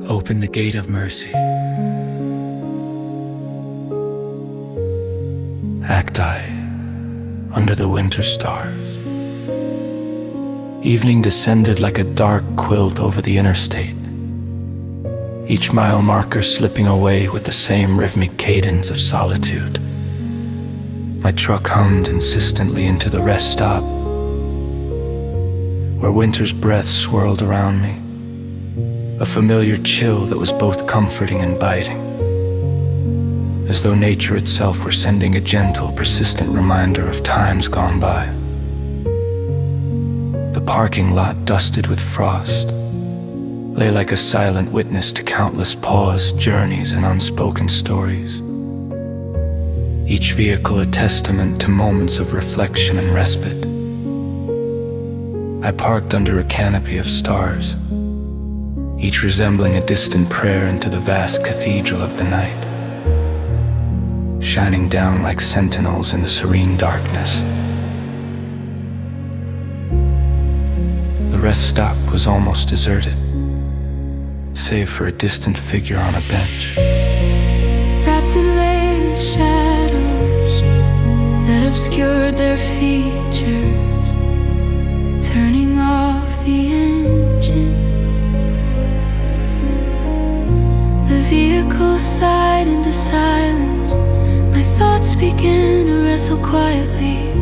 Open the gate of mercy. Acti, under the winter stars. Evening descended like a dark quilt over the interstate, each mile marker slipping away with the same rhythmic cadence of solitude. My truck hummed insistently into the rest stop, where winter's breath swirled around me, a familiar chill that was both comforting and biting, as though nature itself were sending a gentle, persistent reminder of times gone by. The parking lot, dusted with frost, lay like a silent witness to countless paused journeys and unspoken stories, each vehicle a testament to moments of reflection and respite. I parked under a canopy of stars, each resembling a distant prayer into the vast cathedral of the night, shining down like sentinels in the serene darkness. The rest stop was almost deserted, save for a distant figure on a bench, wrapped in layered shadows that obscured their features, turning off the engine. The vehicle sighed into silence. My thoughts began to wrestle quietly,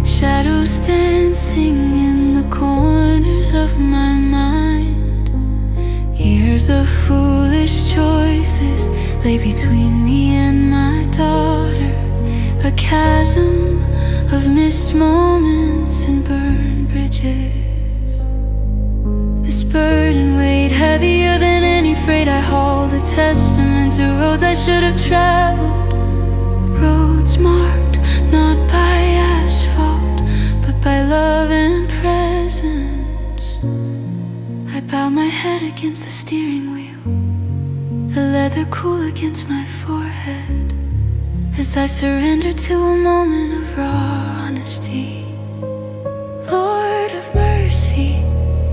shadows dancing in the corners of my mind. Years of foolish choices lay between me and my daughter, a chasm of missed moments and burned bridges. This burden weighed heavier than any freight I hauled, a testament to roads I should have traveled, roads marked not by asphalt but by love and presence. I bowed my head against the steering wheel, the leather cool against my forehead, as I surrendered to a moment of raw honesty. Lord of mercy,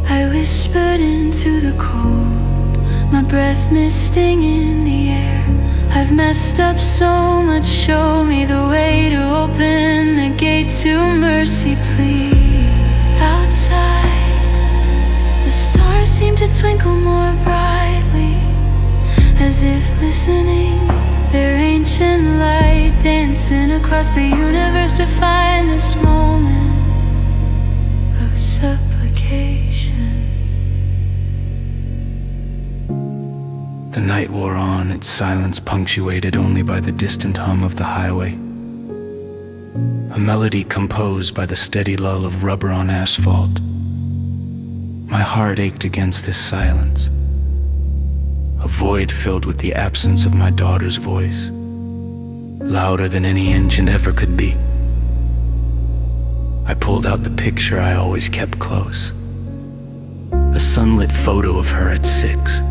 I whispered into the cold, my breath misting in the air. I've messed up so much, show me the way to open the gate to mercy, please. Outside, the stars seem to twinkle more brightly, as if listening, their ancient light dancing across the universe to find this moment of supplication. The night wore on, its silence punctuated only by the distant hum of the highway, a melody composed by the steady lull of rubber on asphalt. My heart ached against this silence, a void filled with the absence of my daughter's voice, louder than any engine ever could be. I pulled out the picture I always kept close, a sunlit photo of her at 6,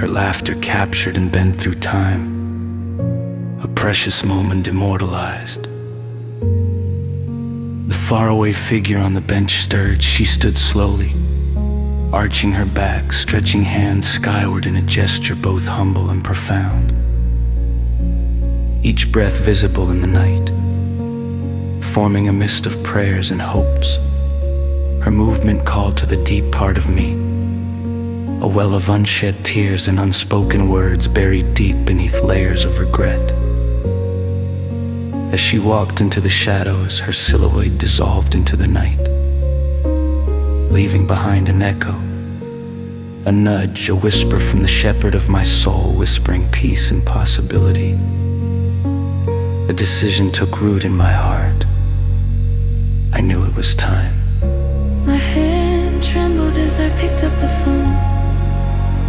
her laughter captured and bent through time, a precious moment immortalized. The faraway figure on the bench stirred. She stood slowly, arching her back, stretching hands skyward in a gesture both humble and profound, each breath visible in the night, forming a mist of prayers and hopes. Her movement called to the deep part of me, a well of unshed tears and unspoken words buried deep beneath layers of regret. As she walked into the shadows, her silhouette dissolved into the night, leaving behind an echo, a nudge, a whisper from the shepherd of my soul, whispering peace and possibility. A decision took root in my heart. I knew it was time. My hand trembled as I picked up the phone,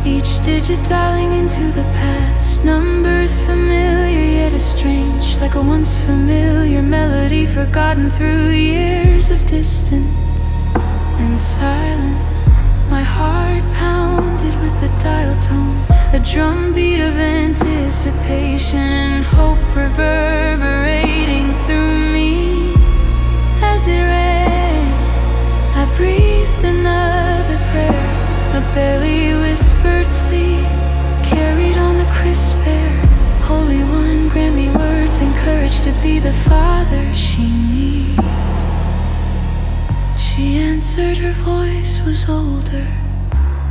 each digit dialing into the past. Numbers familiar yet estranged, like a once familiar melody forgotten through years of distance and silence. My heart pounded with the dial tone, a drumbeat of anticipation and hope reverberating through me. As it rang, I breathed another prayer, a barely whispered to be the father she needs. She answered, her voice was older,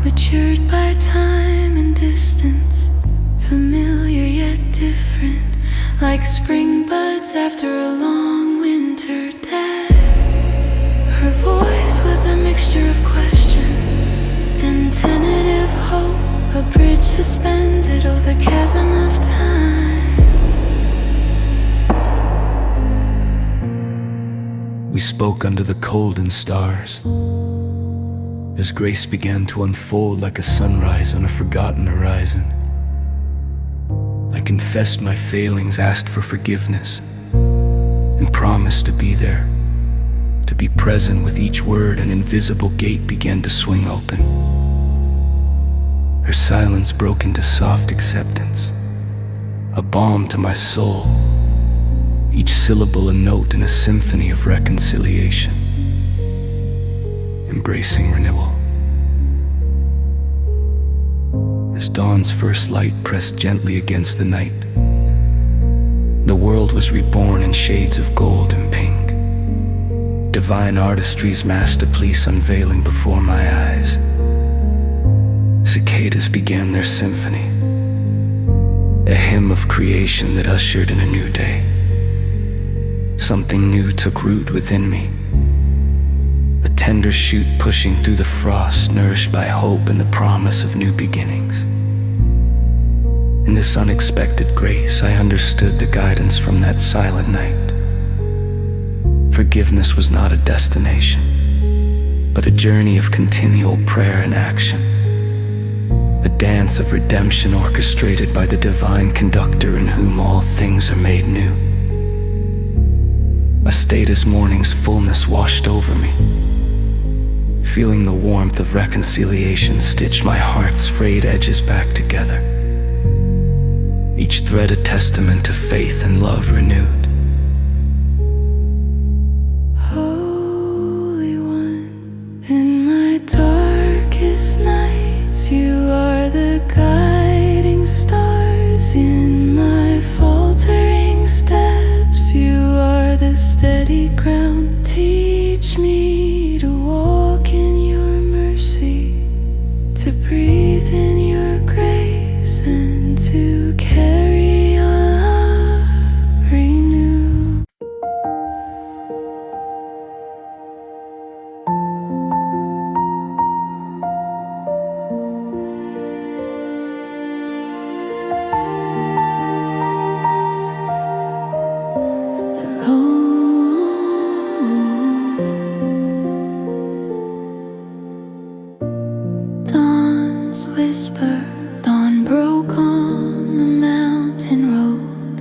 matured by time and distance, familiar yet different, like spring buds after a long winter day. Her voice was a mixture of question and tentative hope, a bridge suspended over the chasm of time. We spoke under the cold and stars, as grace began to unfold like a sunrise on a forgotten horizon. I confessed my failings, asked for forgiveness, and promised to be there, to be present with each word. An invisible gate began to swing open. Her silence broke into soft acceptance, a balm to my soul, each syllable a note in a symphony of reconciliation, embracing renewal. As dawn's first light pressed gently against the night, the world was reborn in shades of gold and pink, divine artistry's masterpiece unveiling before my eyes. Cicadas began their symphony, a hymn of creation that ushered in a new day. Something new took root within me, a tender shoot pushing through the frost, nourished by hope and the promise of new beginnings. In this unexpected grace, I understood the guidance from that silent night. Forgiveness was not a destination, but a journey of continual prayer and action, a dance of redemption orchestrated by the divine conductor in whom all things are made new. I stayed as morning's fullness washed over me, feeling the warmth of reconciliation stitch my heart's frayed edges back together, each thread a testament to faith and love renewed. Holy One, in my darkest nights, you are the guiding stars. In my faltering steps, you are the steady ground. Teach me to walk in your mercy, to breathe in your grace, and to carry your love renewed. Dawn's whisper, dawn broke on the mountain road,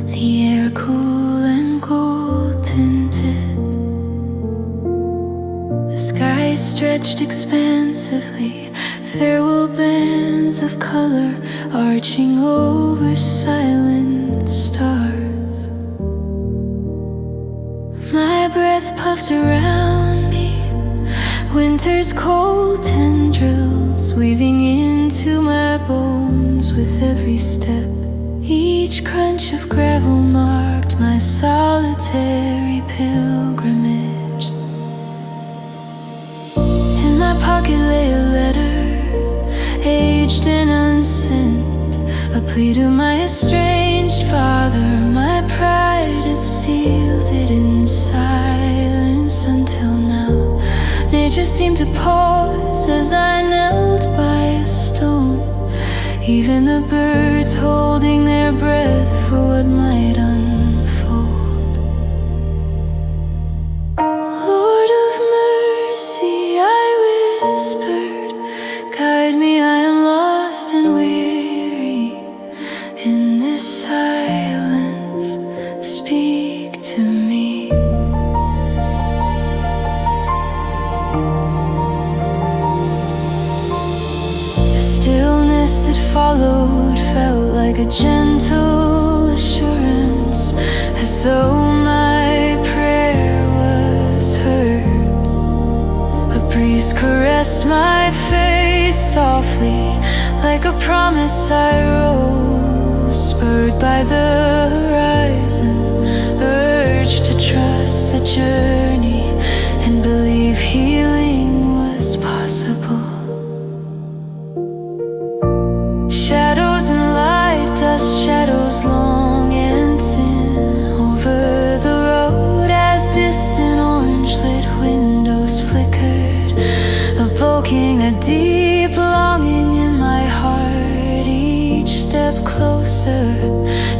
the air cool and gold tinted, the sky stretched expansively, farewell bands of color arching over silent stars. My breath puffed around me, winter's cold tendrils weaving into my bones with every step. Each crunch of gravel marked my solitary pilgrimage. In my pocket lay a letter, aged and unsent, a plea to my estranged father. My pride had sealed it in silence until now. Nature seemed to pause as I knelt by a stone, even the birds holding their breath for what might unfold. Lord of mercy, I whispered, guide me, I am lost and weary. In this silence, speak to me. The stillness that followed felt like a gentle assurance, as though my prayer was heard. A breeze caressed my face softly, like a promise I rose, spurred by the horizon.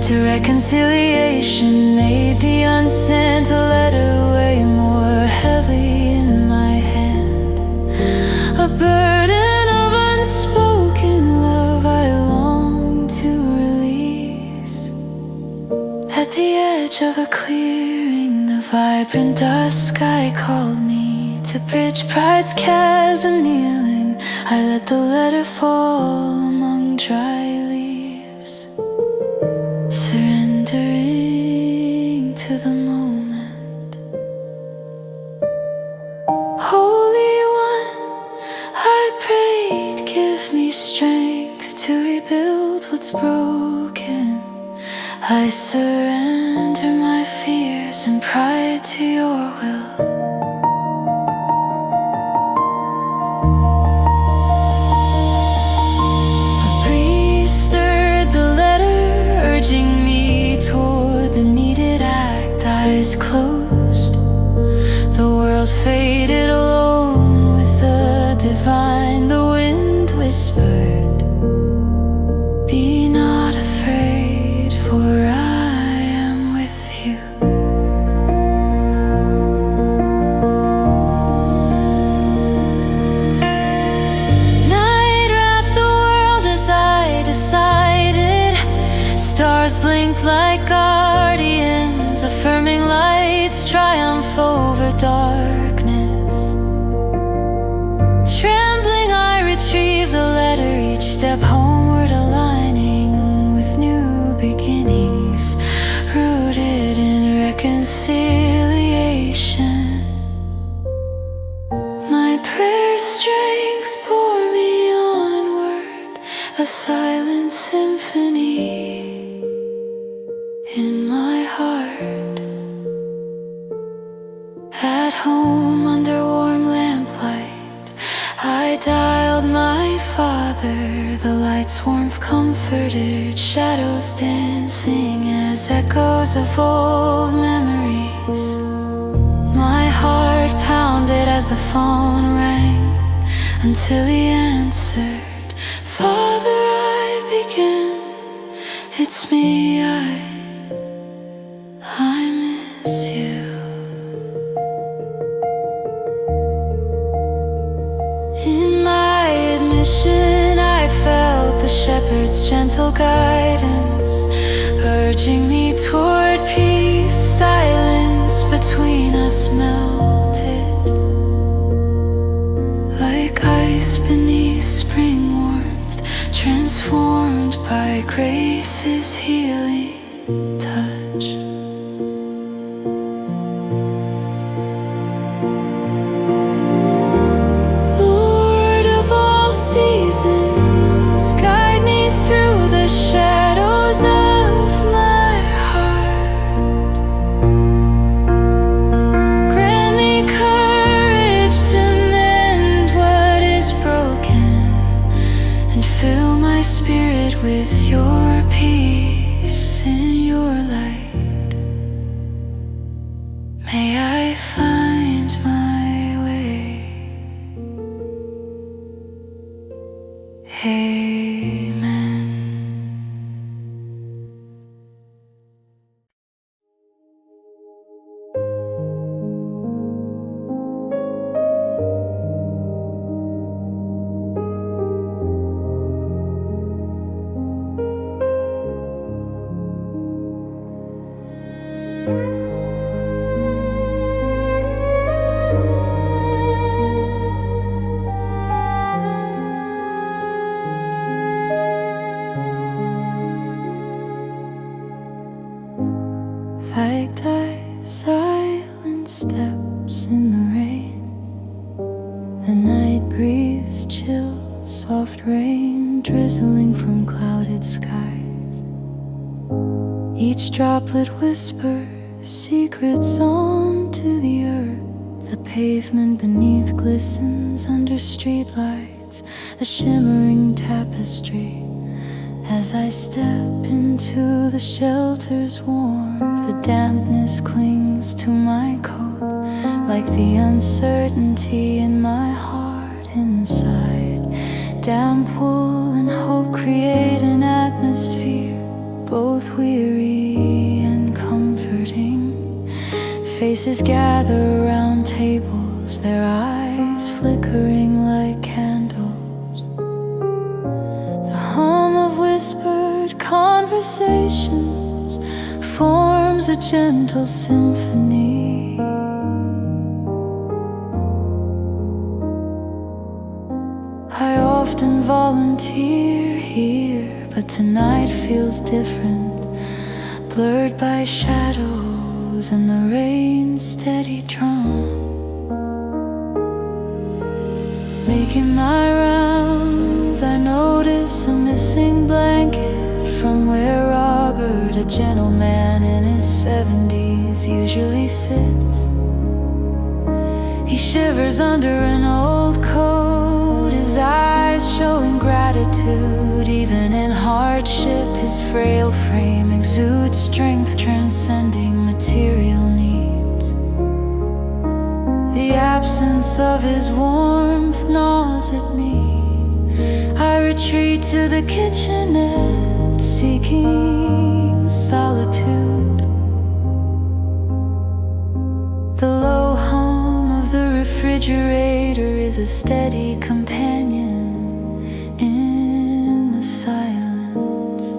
to reconciliation made the unsent letter weigh more heavy in my hand. A burden of unspoken love I long to release. At the edge of a clearing, the vibrant dusk sky called me to bridge pride's chasm. Kneeling, I let the letter fall among dry leaves, surrendering to the moment. Holy One, I prayed, give me strength to rebuild what's broken. I surrender my fears and pride to your will. A breeze stirred the letter, urging me toward the needed act. Eyes closed, the world faded alone with the divine. The wind whispered, be not afraid, for I am with you. Night wrapped the world as I decided. Stars blinked like guardians, affirming light's triumph over darkness. Trembling, I retrieve the letter, each step homeward aligning with new beginnings, rooted in reconciliation. My prayer strength bore me onward, a silent symphony in my heart. At home under warm lamplight, I dialed my father. The light's warmth comforted, shadows dancing as echoes of old memories. My heart pounded as the phone rang, until he answered, Father, I began, it's me, I miss you. In my admission, I felt the shepherd's gentle guidance, urging me toward peace. Silence between us melted, like ice beneath spring warmth, transformed by grace's healing touch. Lord of all seasons, guide me through the shadows of my heart. Grant me courage to mend what is broken, and fill my spirit with your peace. In your light, may I find my way. Amen. Like silent steps in the rain, the night breeze chill, soft rain drizzling from clouded skies. Each droplet whispers secrets onto the earth. The pavement beneath glistens under streetlights, a shimmering tapestry. As I step into the shelter's warmth, the dampness clings to my coat, like the uncertainty in my heart inside. Damp wool and hope create an atmosphere, both weary and comforting. Faces gather around tables, their eyes flickering like candles. The hum of whispered conversations forms a gentle symphony. I often volunteer here, but tonight feels different, blurred by shadows and the rain's steady drum. Making my rounds, I notice a missing blanket from where Robert, a gentleman in his 70s, usually sits. He shivers under an old coat, his eyes showing gratitude. Even in hardship, his frail frame exudes strength transcending material needs. The absence of his warmth gnaws at me. I retreat to the kitchenette, seeking solitude. The low hum of the refrigerator is a steady companion in the silence.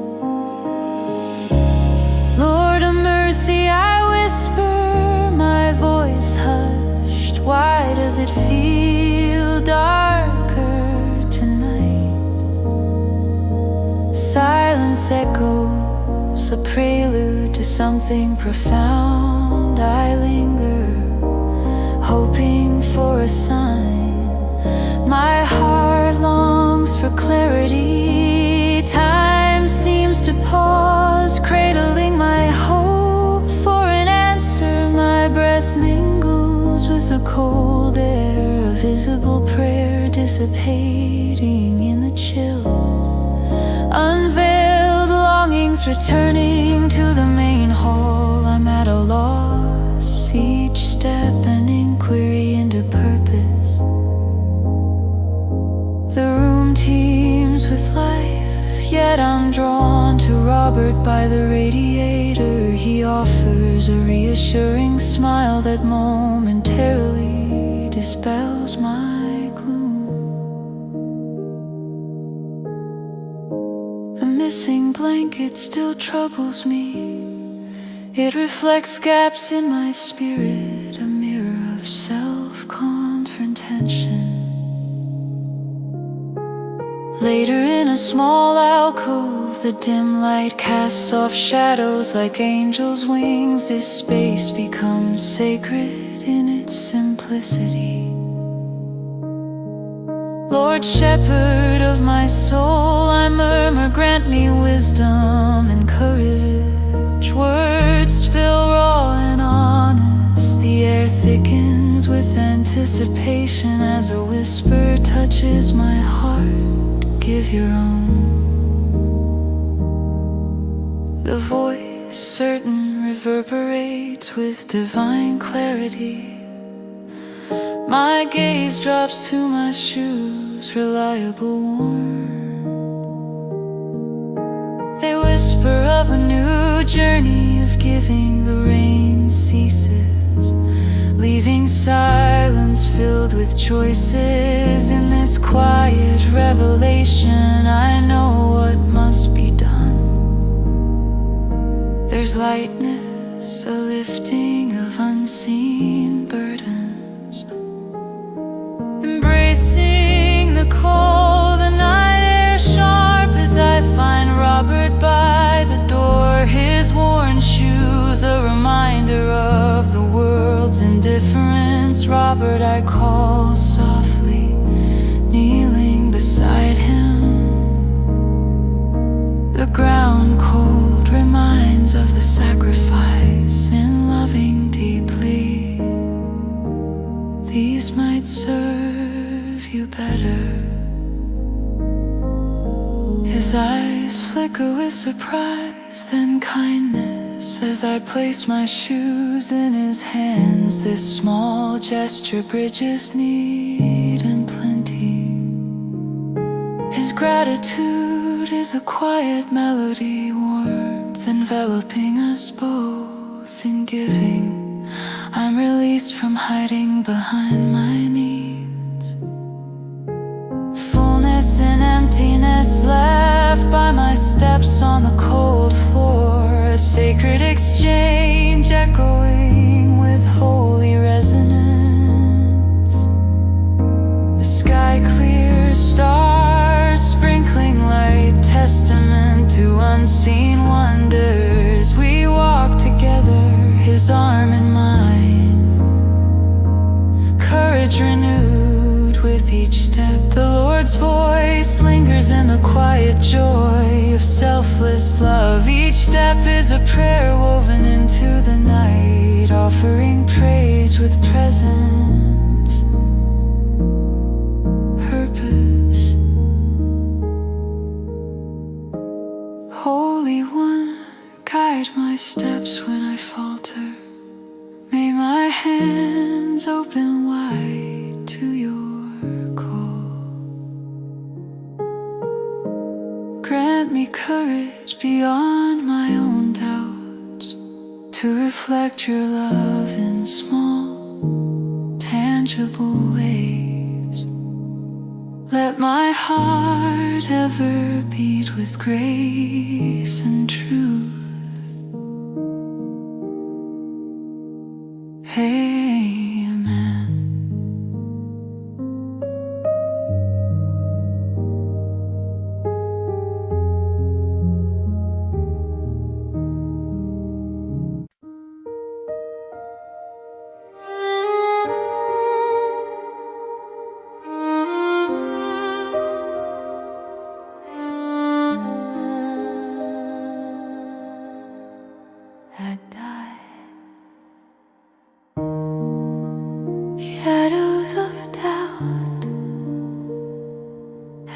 Lord of mercy, I whisper, my voice hushed. Why does it feel darker tonight? Silence echoes, a prelude to something profound. I linger, hoping for a sign. My heart longs for clarity. Time seems to pause, cradling my hope for an answer. My breath mingles with the cold air, a visible prayer dissipating in the chill. Unveiled longings returning to the main hall. I'm at a loss, each step an inquiry into purpose. The room teems with life, yet I'm drawn to Robert by the radiator. He offers a reassuring smile that momentarily dispels my gloom. The missing blanket still troubles me. It reflects gaps in my spirit, a mirror of self-confrontation. Later in a small alcove, the dim light casts soft shadows like angels' wings. This space becomes sacred in its simplicity. Lord Shepherd of my soul, I murmur, grant me wisdom and courage. Words spill raw and honest, the air thickens with anticipation as a whisper touches my heart. Give your own. The voice, certain, reverberates with divine clarity. My gaze drops to my shoes, reliable warmth. They whisper of a new journey of giving. The rain ceases, leaving silence filled with choices. In this quiet revelation, I know what must be done. There's lightness, a lifting of unseen burdens. Embracing the cold, the night air sharp as I find Robert by the door. His worn shoes, a reminder of the world's indifference. Robert, I call softly, kneeling beside him. The ground cold reminds of the sacrifice in loving deeply. These might serve you better. His eyes flicker with surprise, then kindness, as I place my shoes in his hands. This small gesture bridges need and plenty. His gratitude is a quiet melody, warm enveloping us both in giving. I'm released from hiding behind my needs. Fullness and emptiness left by my steps on the cold floor. A sacred exchange echoing with holy resonance. The sky clear, stars sprinkling light, testament to unseen wonders. We walk together, his arm in mine, courage renewed with each step. The Lord's voice lingers in the quiet joy of selfless love. Each step is a prayer woven into the night, offering praise with presence, purpose. Holy One, guide my steps when I falter. May my hands open wide to your call. Grant me courage beyond my own doubts, to reflect your love in small, tangible ways. Let my heart ever beat with grace and truth. Amen. Shadows of doubt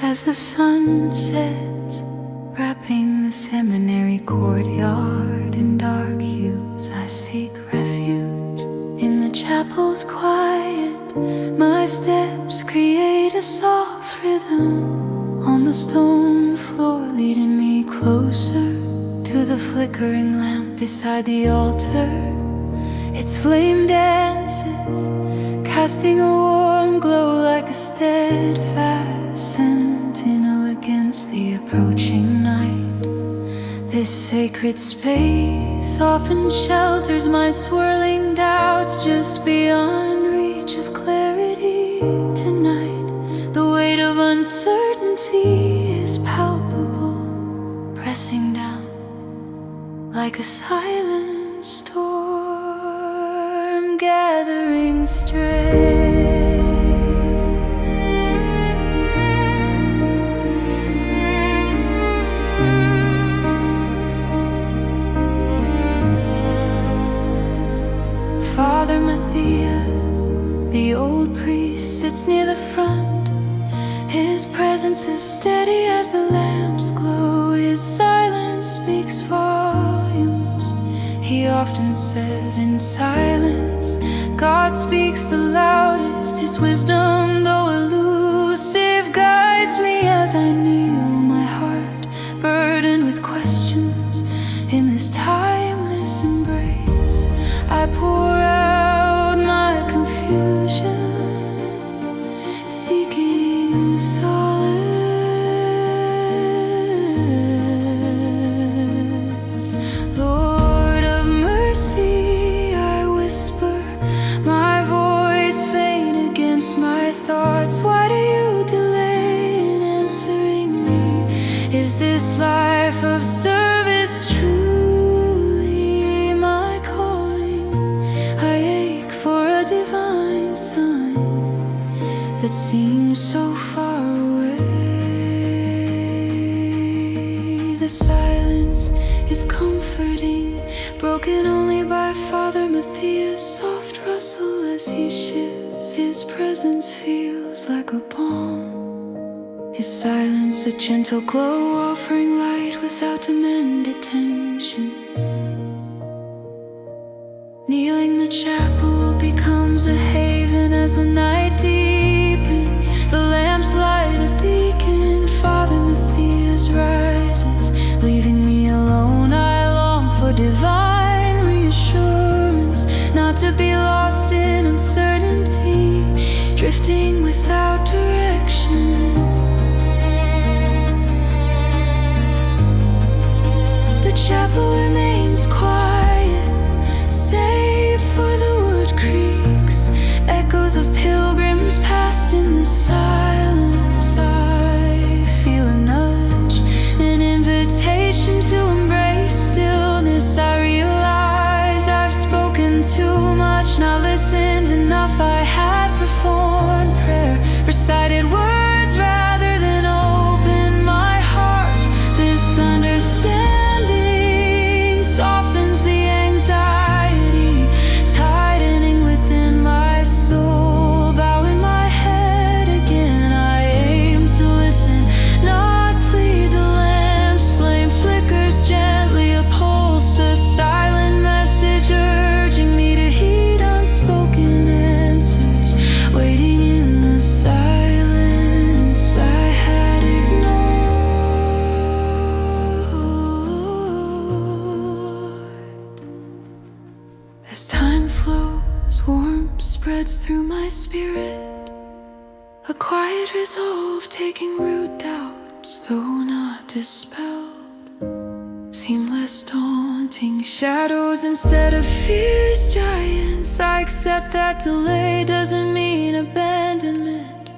as the sun sets, wrapping the seminary courtyard in dark hues. I seek refuge in the chapel's quiet. My steps create a soft rhythm on the stone floor, leading me closer to the flickering lamp beside the altar. Its flame dances, casting a warm glow like a steadfast sentinel against the approaching night. This sacred space often shelters my swirling doubts, just beyond reach of clarity. Tonight, the weight of uncertainty is palpable, pressing down like a silent storm, gathering strength. Father Matthias, the old priest, sits near the front. His presence is steady as the lamps glow. His silence speaks volumes. He often says in silence, God speaks the loudest. His wisdom, though elusive, guides me as I kneel, my heart burdened with questions. In this timeless embrace, I pour out my confusion, seeking solace. Lord of mercy, I whisper, my voice faint against my thoughts. Why do you delay in answering me? Is this life of service truly my calling? I ache for a divine sign that seems so far away. The silence is comforting, broken only by Father Matthias' soft rustle as he shifts. His presence feels like a balm. His silence a gentle glow, offering light without demand attention. Kneeling the chapel becomes a haven as the night deepens. The lamps light a beacon. Father Matthias rises, leaving me alone. I long not to be lost in uncertainty, drifting without direction. The chapel remains quiet, save for the wood creaks, echoes of pilgrims past in the silence. I feel a nudge, an invitation to embrace stillness. I realize I've spoken too much, not listened enough. I had performed prayer, recited words rather than open my heart. This understanding softens the anxiety, tightening within my soul. Bowing my head again, I aim to listen, not plead. The lamp's flame flickers gently, a pulse, a silent message urging me to heed unspoken answers, waiting in the silence I had ignored. As time flows, warmth spreads through my spirit, a quiet resolve taking root. Doubts, though not dispelled, seem less daunting. Shadows instead of fears, giants. I accept that delay doesn't mean abandonment.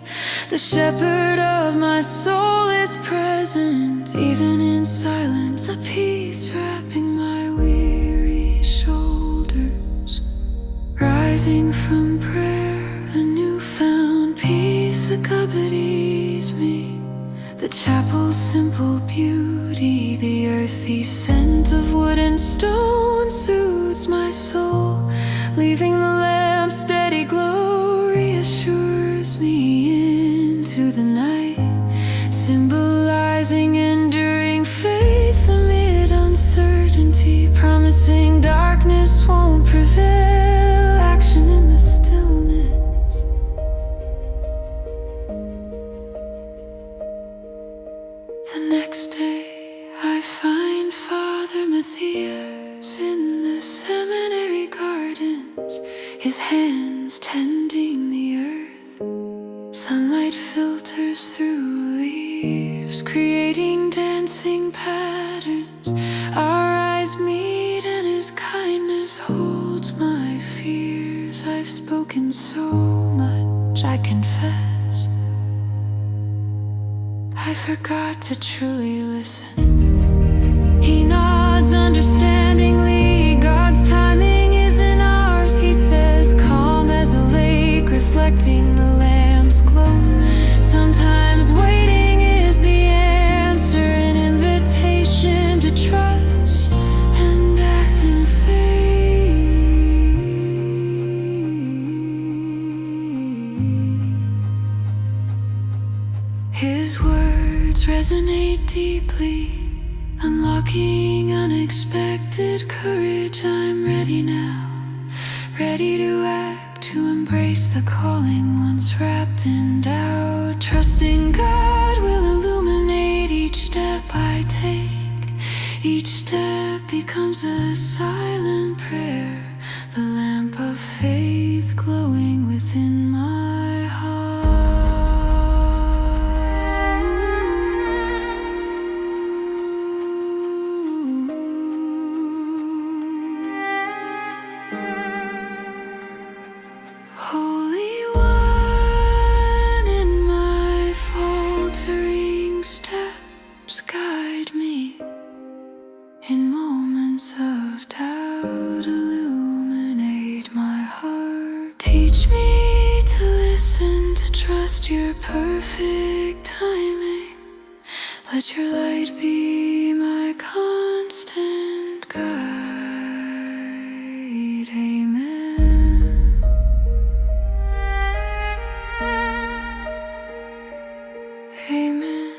The shepherd of my soul is present, even in silence, a peace wrapping my weary shoulders. Rising from prayer, a newfound peace accompanies me. The chapel's simple beauty, the earthy scent of wood and stone soothes my soul. Leaving the lamp's steady glow reassures me into the night, symbolizing enduring faith amid uncertainty, promising darkness won't prevail, action in the stillness. The next day I find Father Matthias in the seminary gardens, his hands tending the earth. Sunlight filters through leaves, creating dancing patterns. Our eyes meet and his kindness holds my fears. I've spoken so much, I confess, I forgot to truly listen. He nods understandingly, God's timing isn't ours, he says, calm as a lake reflecting the lamp's glow. Sometimes waiting is the answer, an invitation to trust and act in faith. His words resonate deeply, unlocking unexpected courage. I'm ready now, ready to act, to embrace the calling once wrapped in doubt. Trusting God will illuminate each step I take. Each step becomes a silent prayer, the lamp of faith glowing within my heart. Holy One, in my faltering steps, guide me. In moments of doubt, illuminate my heart. Teach me to listen, to trust your perfect timing. Let your light be my constant guide. Amen. Amen.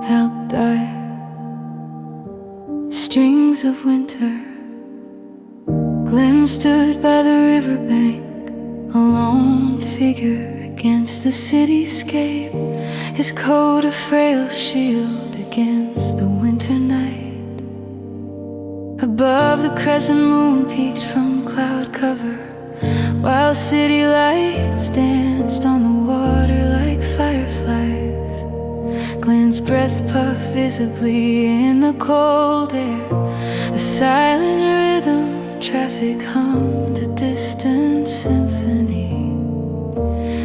Out there, strings of winter. Glenn stood by the riverbank, a lone figure against the cityscape, his coat a frail shield against the winter night. Above, the crescent moon peeked from cloud cover, while city lights danced on the water like fireflies. Glenn's breath puffed visibly in the cold air, a silent rhythm, traffic hummed a distant symphony.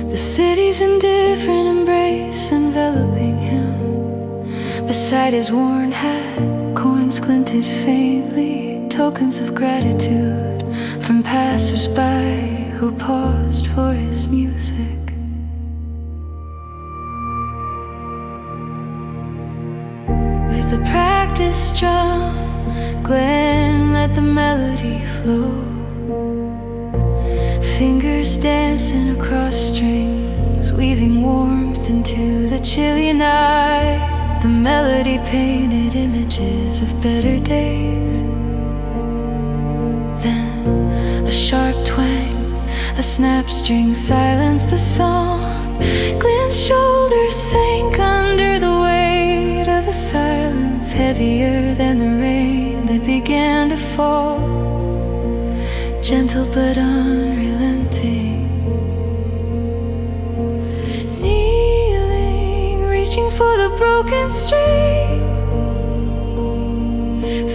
The city's indifferent embrace enveloping him. Beside his worn hat, coins glinted faintly, tokens of gratitude from passers-by who paused for his music. With a practiced drum, Glenn let the melody flow, fingers dancing across strings, weaving warmth into the chilly night. The melody painted images of better days. Then a sharp twang, a snap string silenced the song. Glenn's shoulders sank under the weight of the silence, heavier than the rain that began to fall, gentle but unrelenting. Kneeling, reaching for the broken string,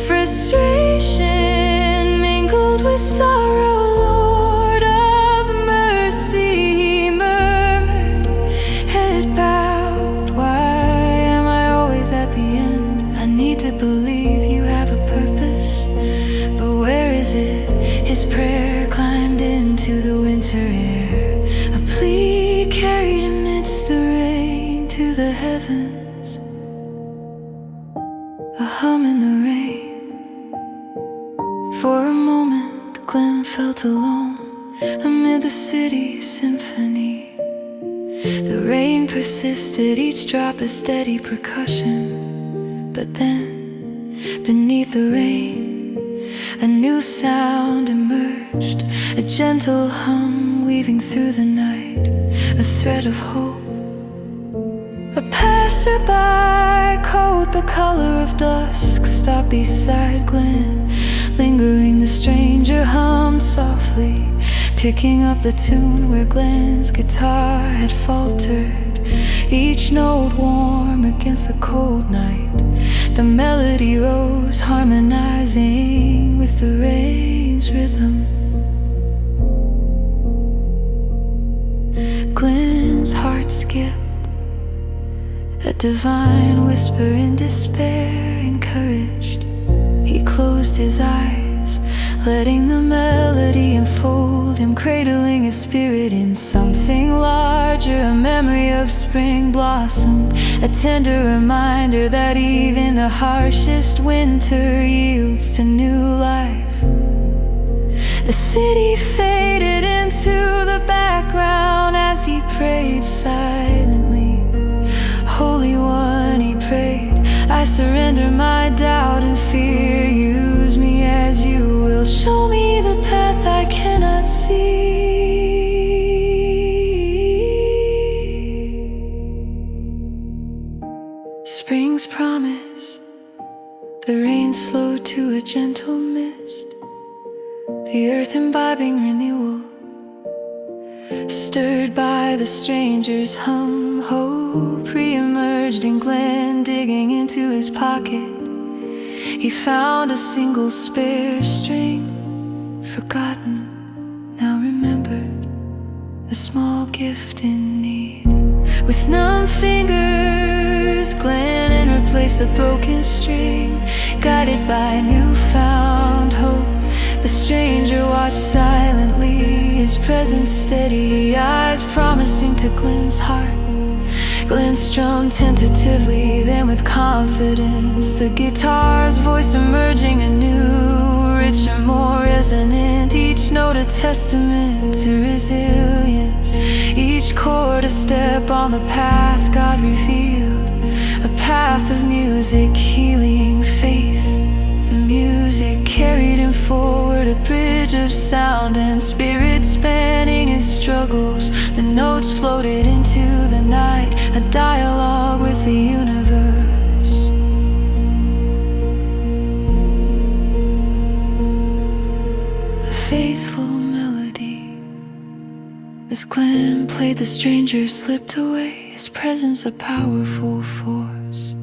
frustration mingled with sorrow. Lord of mercy, he murmured, head bowed. Why am I always at the end? I need to believe you have a purpose, but where is it? His prayer climbed into the winter air, a plea carried amidst the rain to the heavens, a hum in the rain. For a moment, Glenn felt alone amid the city's symphony. The rain persisted, each drop a steady percussion. But then, beneath the rain, a new sound emerged, a gentle hum weaving through the night, a thread of hope. A passerby, coat the color of dusk, stopped beside Glenn. Lingering, the stranger hummed softly, picking up the tune where Glenn's guitar had faltered, each note warm against the cold night. The melody rose, harmonizing with the rain's rhythm. Glenn's heart skipped, a divine whisper in despair encouraged. He closed his eyes, letting the melody enfold him, cradling his spirit in something larger, a memory of spring blossom, a tender reminder that even the harshest winter yields to new life. The city faded into the background as he prayed silently. Holy One, he prayed, I surrender my doubt and fear. Use me as you will. Show me the path I cannot see. Spring's promise, the rain slowed to a gentle mist, the earth imbibing renewal, stirred by the stranger's hum. Hope re-emerged in Glenn, digging into his pocket. He found a single spare string, forgotten, now remembered, a small gift in need. With numb fingers, Glenn replaced the broken string, guided by newfound hope. The stranger watched silently, his presence steady, eyes promising to Glenn's heart. Glenn strummed tentatively, then with confidence, the guitar's voice emerging anew, richer, more resonant, each note a testament to resilience, each chord a step on the path God revealed, a path of music, healing, faith. The music carried him forward, a bridge of sound and spirit spanning his struggles. The notes floated into the night, a dialogue with the universe. A faithful melody. As Glenn played, the stranger slipped away, his presence a powerful force.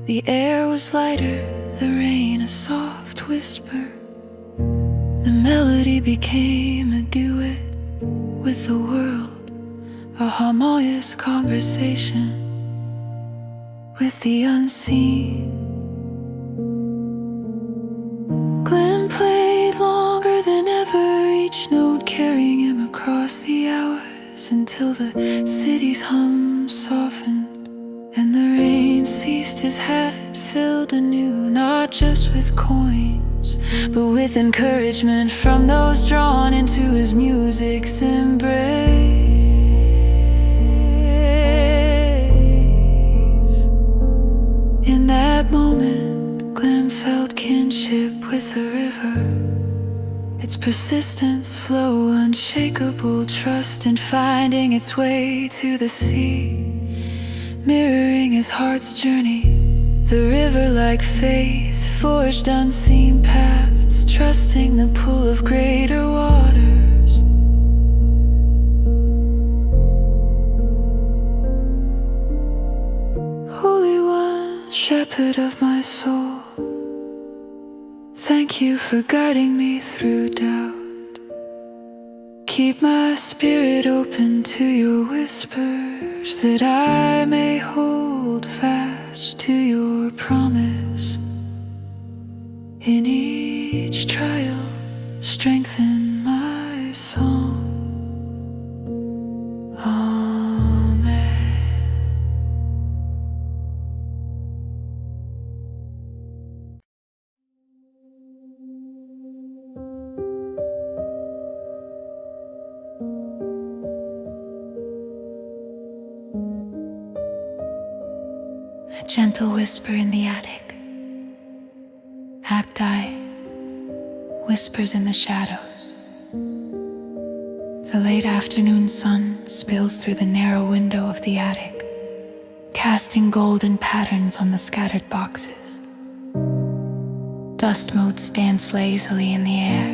The air was lighter, the rain a soft whisper. The melody became a duet with the world, a harmonious conversation with the unseen. Glenn played longer than ever, each note carrying him across the hours, until the city's hum softened and the rain ceased. His head filled anew, not just with coins, but with encouragement from those drawn into his music's embrace. In that moment, Glenn felt kinship with the river, its persistence, flow, unshakable trust in finding its way to the sea, mirroring his heart's journey. The river, like faith, forged unseen paths, trusting the pull of greater waters. Holy One, shepherd of my soul, thank you for guiding me through doubt. Keep my spirit open to your whispers, that I may hold fast to your promise. In each trial, strengthen my song. Amen. A gentle whisper in the attic. Act I, whispers in the shadows. The late afternoon sun spills through the narrow window of the attic, casting golden patterns on the scattered boxes. Dust motes dance lazily in the air.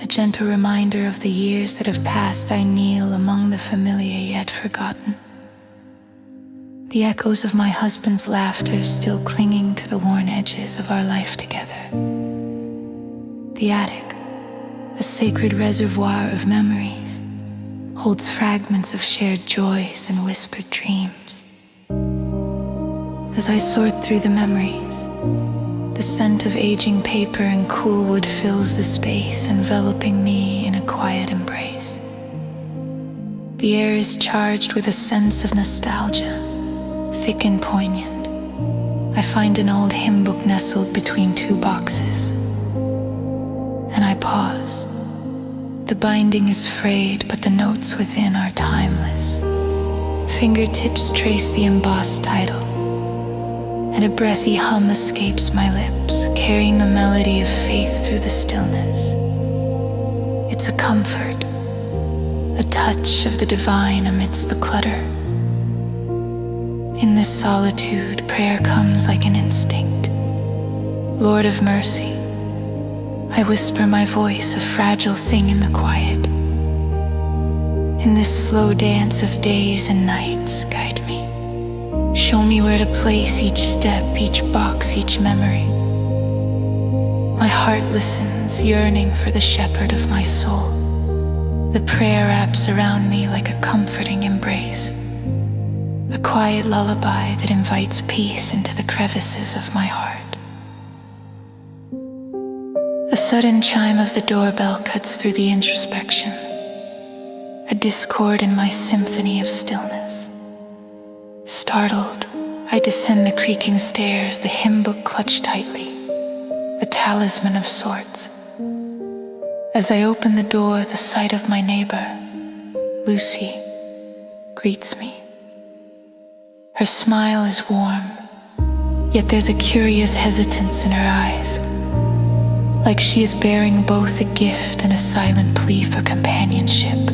A gentle reminder of the years that have passed, I kneel among the familiar yet forgotten. The echoes of my husband's laughter still clinging to the worn edges of our life together. The attic, a sacred reservoir of memories, holds fragments of shared joys and whispered dreams. As I sort through the memories, the scent of aging paper and cool wood fills the space, enveloping me in a quiet embrace. The air is charged with a sense of nostalgia, thick and poignant. I find an old hymn book nestled between two boxes, and I pause. The binding is frayed, but the notes within are timeless. Fingertips trace the embossed title, and a breathy hum escapes my lips, carrying the melody of faith through the stillness. It's a comfort, a touch of the divine amidst the clutter. In this solitude, prayer comes like an instinct. Lord of mercy, I whisper my voice, a fragile thing in the quiet. In this slow dance of days and nights, guide me. Show me where to place each step, each box, each memory. My heart listens, yearning for the shepherd of my soul. The prayer wraps around me like a comforting embrace, a quiet lullaby that invites peace into the crevices of my heart. A sudden chime of the doorbell cuts through the introspection, a discord in my symphony of stillness. Startled, I descend the creaking stairs, the hymn book clutched tightly, a talisman of sorts. As I open the door, the sight of my neighbor, Lucy, greets me. Her smile is warm, yet there's a curious hesitance in her eyes, like she is bearing both a gift and a silent plea for companionship.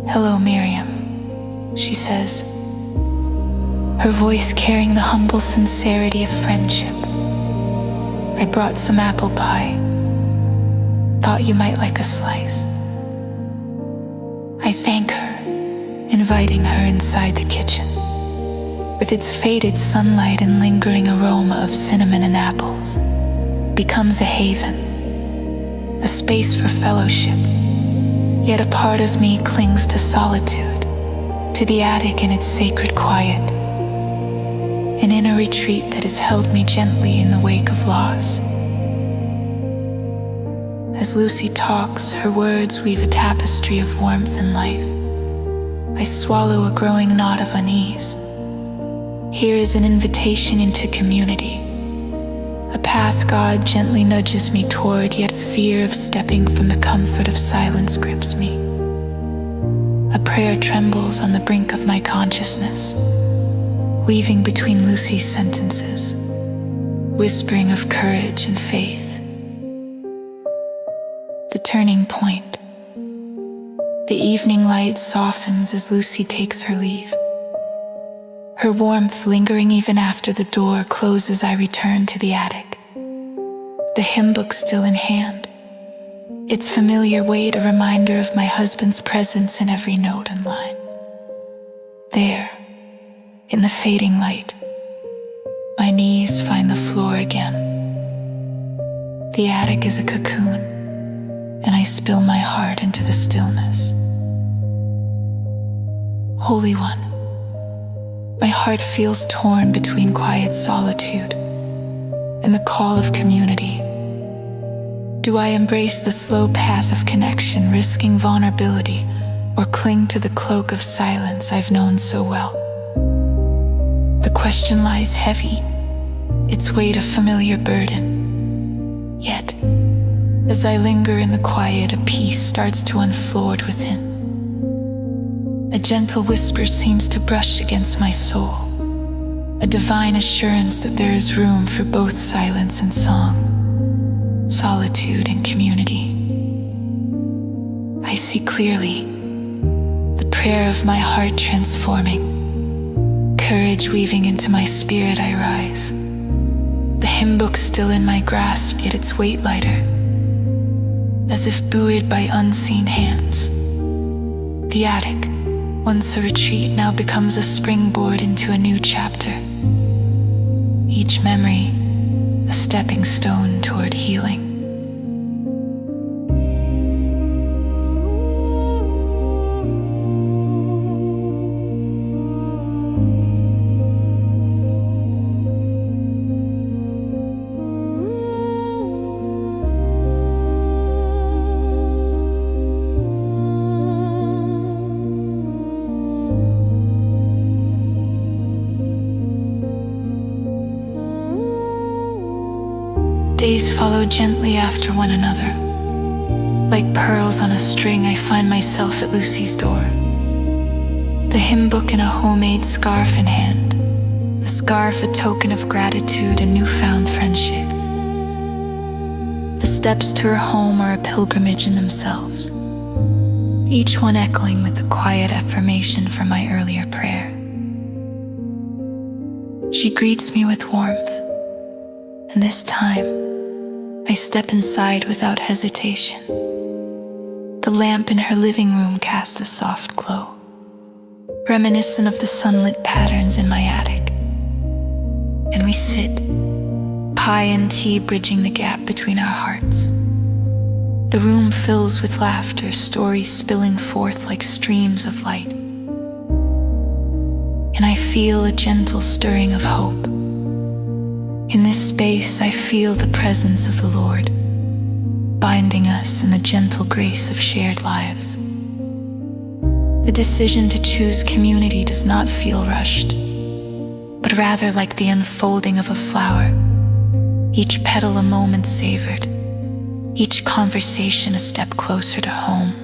"Hello, Miriam," she says, her voice carrying the humble sincerity of friendship. "I brought some apple pie. Thought you might like a slice." I thank her, inviting her inside the kitchen. With its faded sunlight and lingering aroma of cinnamon and apples, becomes a haven, a space for fellowship. Yet a part of me clings to solitude, to the attic and its sacred quiet, an inner retreat that has held me gently in the wake of loss. As Lucy talks, her words weave a tapestry of warmth and life. I swallow a growing knot of unease. Here is an invitation into community, a path God gently nudges me toward, yet fear of stepping from the comfort of silence grips me. A prayer trembles on the brink of my consciousness, weaving between Lucy's sentences, whispering of courage and faith. The turning point. The evening light softens as Lucy takes her leave, her warmth lingering even after the door closes. I return to the attic, the hymn book still in hand, its familiar weight a reminder of my husband's presence in every note and line. There, in the fading light, my knees find the floor again. The attic is a cocoon, and I spill my heart into the stillness. Holy One, my heart feels torn between quiet solitude and the call of community. Do I embrace the slow path of connection, risking vulnerability, or cling to the cloak of silence I've known so well? The question lies heavy, its weight a familiar burden. Yet, as I linger in the quiet, a peace starts to unfold within. A gentle whisper seems to brush against my soul, a divine assurance that there is room for both silence and song, solitude and community. I see clearly, the prayer of my heart transforming, courage weaving into my spirit. I rise, the hymn book still in my grasp, yet its weight lighter, as if buoyed by unseen hands. The attic, once a retreat, now becomes a springboard into a new chapter. Each memory, a stepping stone toward healing. Days follow gently after one another. Like pearls on a string, I find myself at Lucy's door. The hymn book and a homemade scarf in hand. The scarf a token of gratitude and newfound friendship. The steps to her home are a pilgrimage in themselves, each one echoing with the quiet affirmation from my earlier prayer. She greets me with warmth, and this time, I step inside without hesitation. The lamp in her living room casts a soft glow, reminiscent of the sunlit patterns in my attic. And we sit, pie and tea bridging the gap between our hearts. The room fills with laughter, stories spilling forth like streams of light. And I feel a gentle stirring of hope. In this space, I feel the presence of the Lord, binding us in the gentle grace of shared lives. The decision to choose community does not feel rushed, but rather like the unfolding of a flower, each petal a moment savored, each conversation a step closer to home.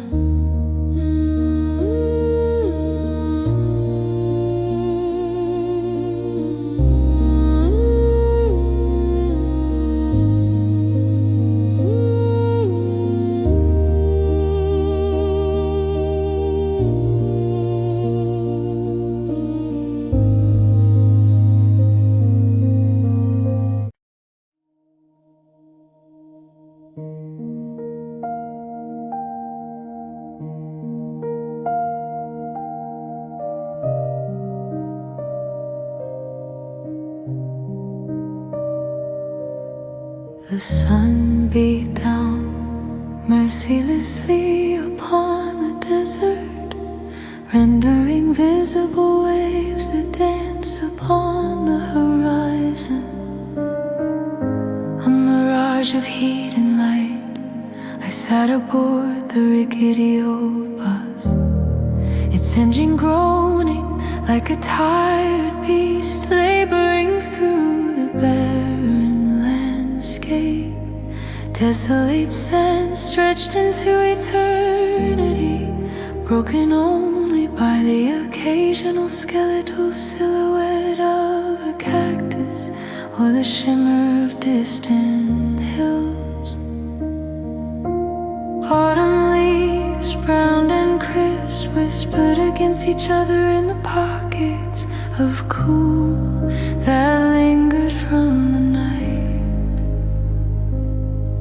The sun beat down mercilessly upon the desert, rendering visible waves that dance upon the horizon. A mirage of heat and light, I sat aboard the rickety old bus, its engine groaning like a tired beast, laboring through the barren landscape. Desolate sand stretched into eternity, broken only by the occasional skeletal silhouette of a cactus or the shimmer of distant hills. Autumn leaves, brown and crisp, whispered against each other in the pockets of cool that lingered from the night,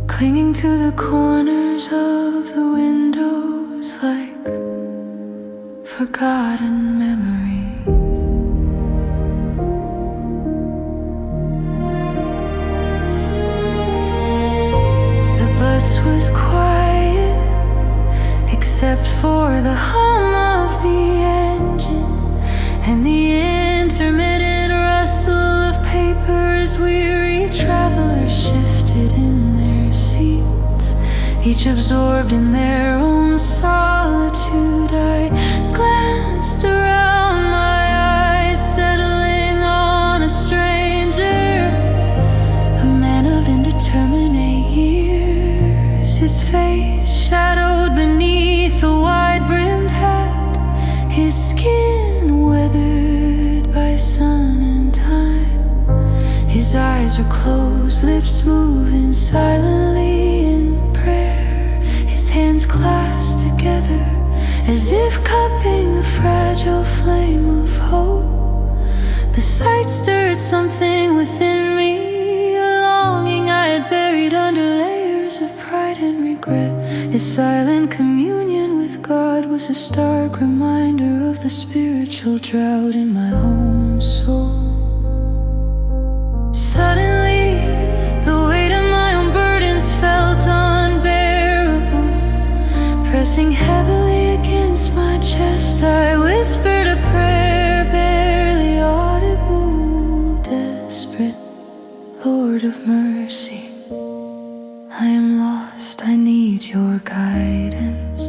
clinging to the corners of the windows like forgotten memories. The bus was quiet, except for the hum of the engine and the intermittent rustle of paper as weary travelers shifted in their seats, each absorbed in their own solitude. I glanced around, my eyes settling on a stranger, a man of indeterminate years, his face shadowed beneath a wide-brimmed hat, his skin weathered by sun and time. His eyes were closed, lips moving silently in prayer, his hands clasped together as if cupping a fragile flame of hope. The sight stirred something within me, a longing I had buried under layers of pride and regret. His silent communion with God was a stark reminder of the spiritual drought in my own soul. Suddenly, the weight of my own burdens felt unbearable, pressing heavily against my chest. I whispered a prayer, barely audible, desperate. Lord of mercy, I am lost, I need your guidance.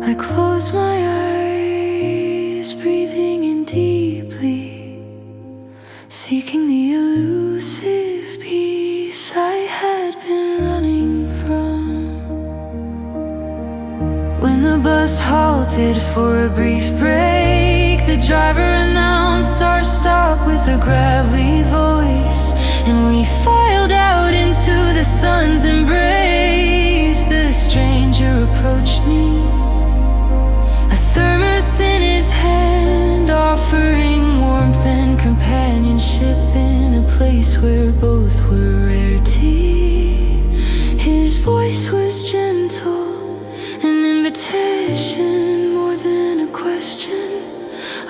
I close my eyes, breathing in deeply, seeking the elusive peace I had been running from. When the bus halted for a brief break, the driver announced our stop with a gravelly voice, and we filed out into the sun's embrace. The stranger approached me, a thermos in his hand, offering warmth and companionship in a place where both were rarity. His voice was gentle, an invitation more than a question,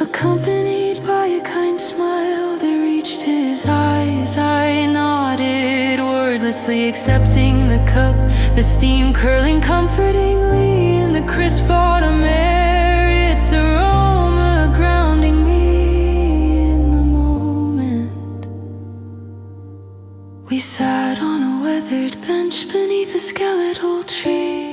accompanied by a kind smile that reached his eyes. I nodded, wordlessly accepting the cup, the steam curling comfortingly in the crisp autumn air, its aroma grounding me in the moment. We sat on a weathered bench beneath a skeletal tree,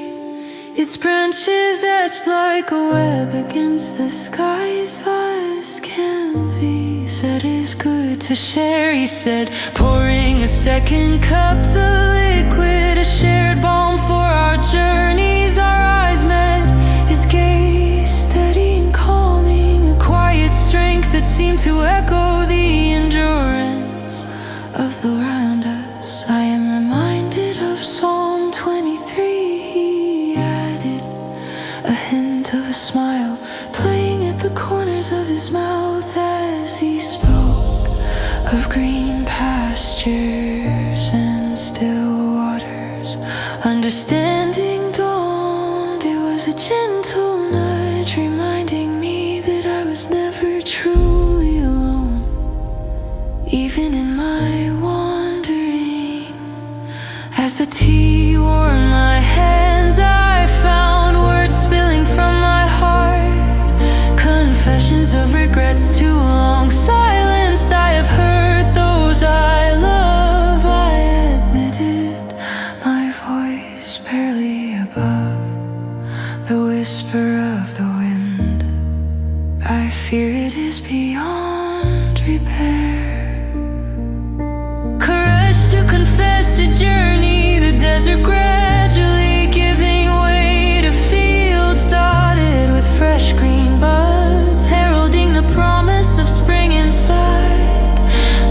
its its branches etched like a web against the sky's vast canvas. That is good to share, he said, pouring a second cup, the liquid, a shared balm for our journeys. Our eyes met, his gaze steady and calming, a quiet strength that seemed to echo the endurance of the round us. I am reminded of Psalm 23, he added, a hint of a smile playing at the corners of his mouth as he spoke of green pastures and still waters. Understanding dawned, it was a gentle nudge reminding me that I was never truly alone, even in my wandering. As the tea warmed my hands, I found words spilling from my heart, confessions of regrets too long silenced. I have heard those I love, I admitted, my voice barely above the whisper of the wind. I fear it is beyond repair. Courage to confess, to journey the desert, gradually giving way to fields dotted with fresh green buds, heralding the promise of spring inside.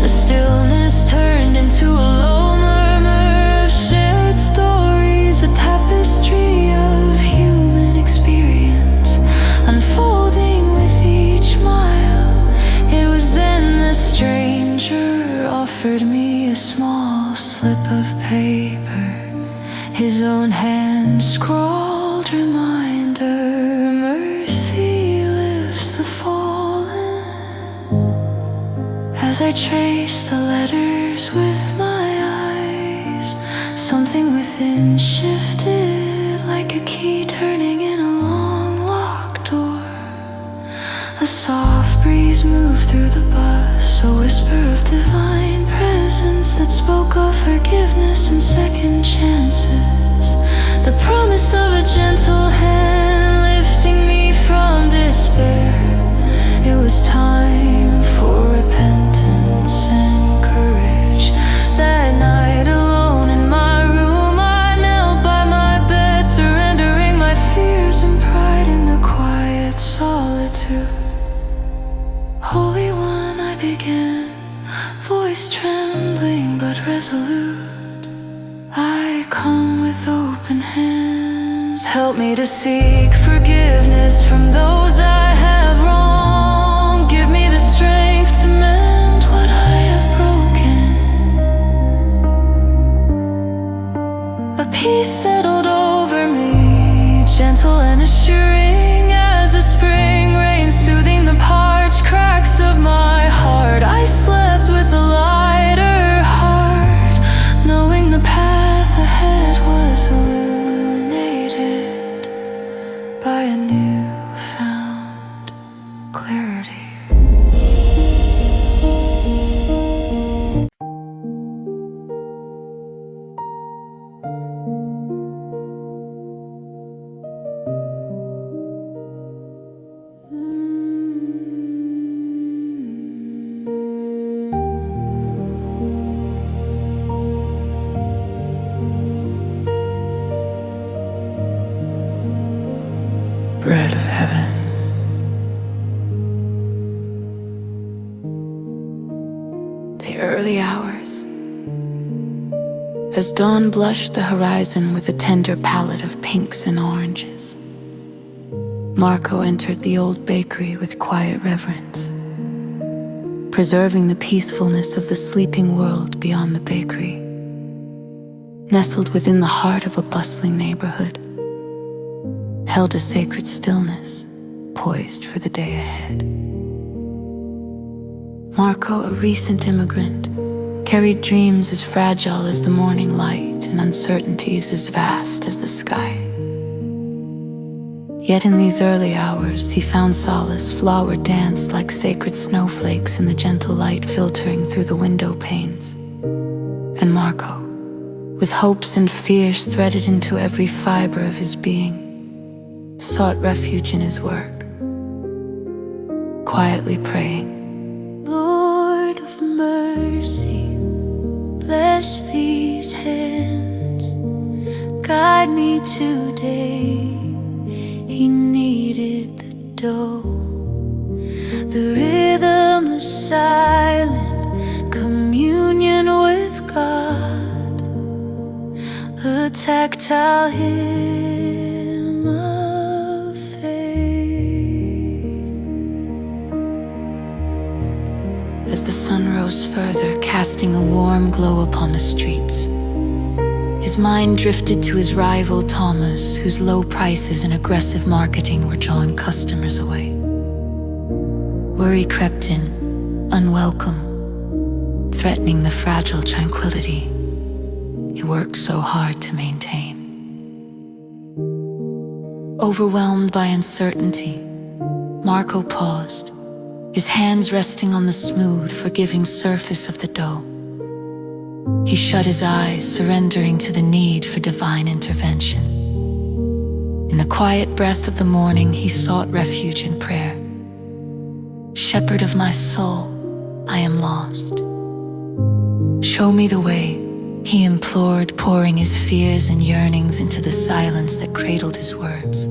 The stillness turned into a low murmur of shared stories, a tapestry of human experience unfolding with each mile. It was then the stranger offered me a small slip of paper, his own hand scrawled reminder, mercy lifts the fallen. As I traced the letters with my eyes, something within shifted like a key turning in a long locked door. A soft breeze moved through the bus, a whisper of divine presence that spoke of forgiveness and second chances. The promise of a gentle hand lifting me from despair. It was time for repentance and courage. That night alone in my room, I knelt by my bed, surrendering my fears and pride in the quiet solitude. Holy One, I began, voice trembling but resolute. I come with open hands. Help me to seek forgiveness from those I have wronged. Give me the strength to mend what I have broken. A peace settled over me, gentle and assuring as a spring rain, soothing the parched cracks of my heart. I slept with a lighter heart, knowing the path ahead was illuminated by a newfound clarity. Bread of heaven. The early hours. As dawn blushed the horizon with a tender palette of pinks and oranges, Marco entered the old bakery with quiet reverence, preserving the peacefulness of the sleeping world beyond the bakery. Nestled within the heart of a bustling neighborhood, held a sacred stillness, poised for the day ahead. Marco, a recent immigrant, carried dreams as fragile as the morning light and uncertainties as vast as the sky. Yet in these early hours, he found solace. Flower danced like sacred snowflakes in the gentle light filtering through the window panes. And Marco, with hopes and fears threaded into every fiber of his being, sought refuge in his work, quietly praying. Lord of mercy, bless these hands, guide me today. He kneaded the dough, the rhythm of silent communion with God, a tactile hymn of faith. As the sun rose further, casting a warm glow upon the streets, his mind drifted to his rival Thomas, whose low prices and aggressive marketing were drawing customers away. Worry crept in, unwelcome, threatening the fragile tranquility he worked so hard to maintain. Overwhelmed by uncertainty, Marco paused, his hands resting on the smooth, forgiving surface of the dough. He shut his eyes, surrendering to the need for divine intervention. In the quiet breath of the morning, he sought refuge in prayer. Shepherd of my soul, I am lost. Show me the way, he implored, pouring his fears and yearnings into the silence that cradled his words.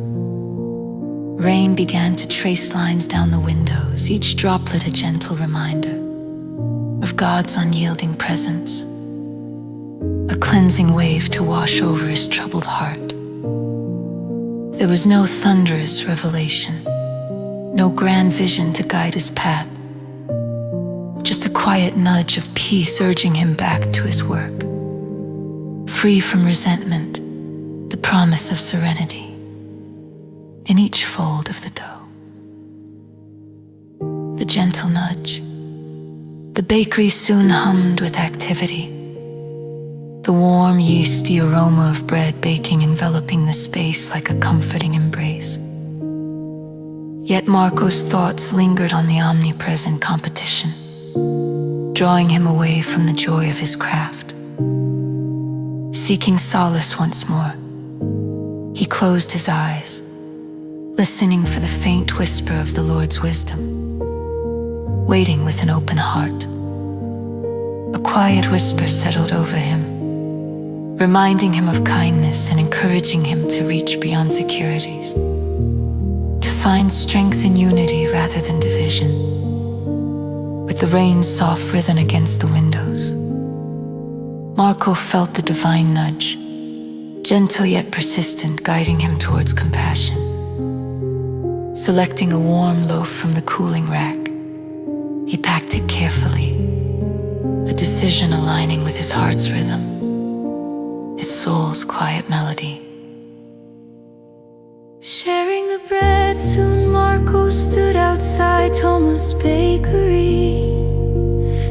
Rain began to trace lines down the windows, each droplet a gentle reminder of God's unyielding presence, a cleansing wave to wash over his troubled heart. There was no thunderous revelation, no grand vision to guide his path, just a quiet nudge of peace urging him back to his work, free from resentment, the promise of serenity in each fold of the dough. The gentle nudge. The bakery soon hummed with activity, the warm, yeasty aroma of bread baking enveloping the space like a comforting embrace. Yet Marco's thoughts lingered on the omnipresent competition, drawing him away from the joy of his craft. Seeking solace once more, he closed his eyes, listening for the faint whisper of the Lord's wisdom, waiting with an open heart. A quiet whisper settled over him, reminding him of kindness and encouraging him to reach beyond securities, to find strength in unity rather than division. With the rain's soft rhythm against the windows, Marco felt the divine nudge, gentle yet persistent, guiding him towards compassion. Selecting a warm loaf from the cooling rack, he packed it carefully, a decision aligning with his heart's rhythm, his soul's quiet melody. Sharing the bread, soon Marco stood outside Thomas' bakery,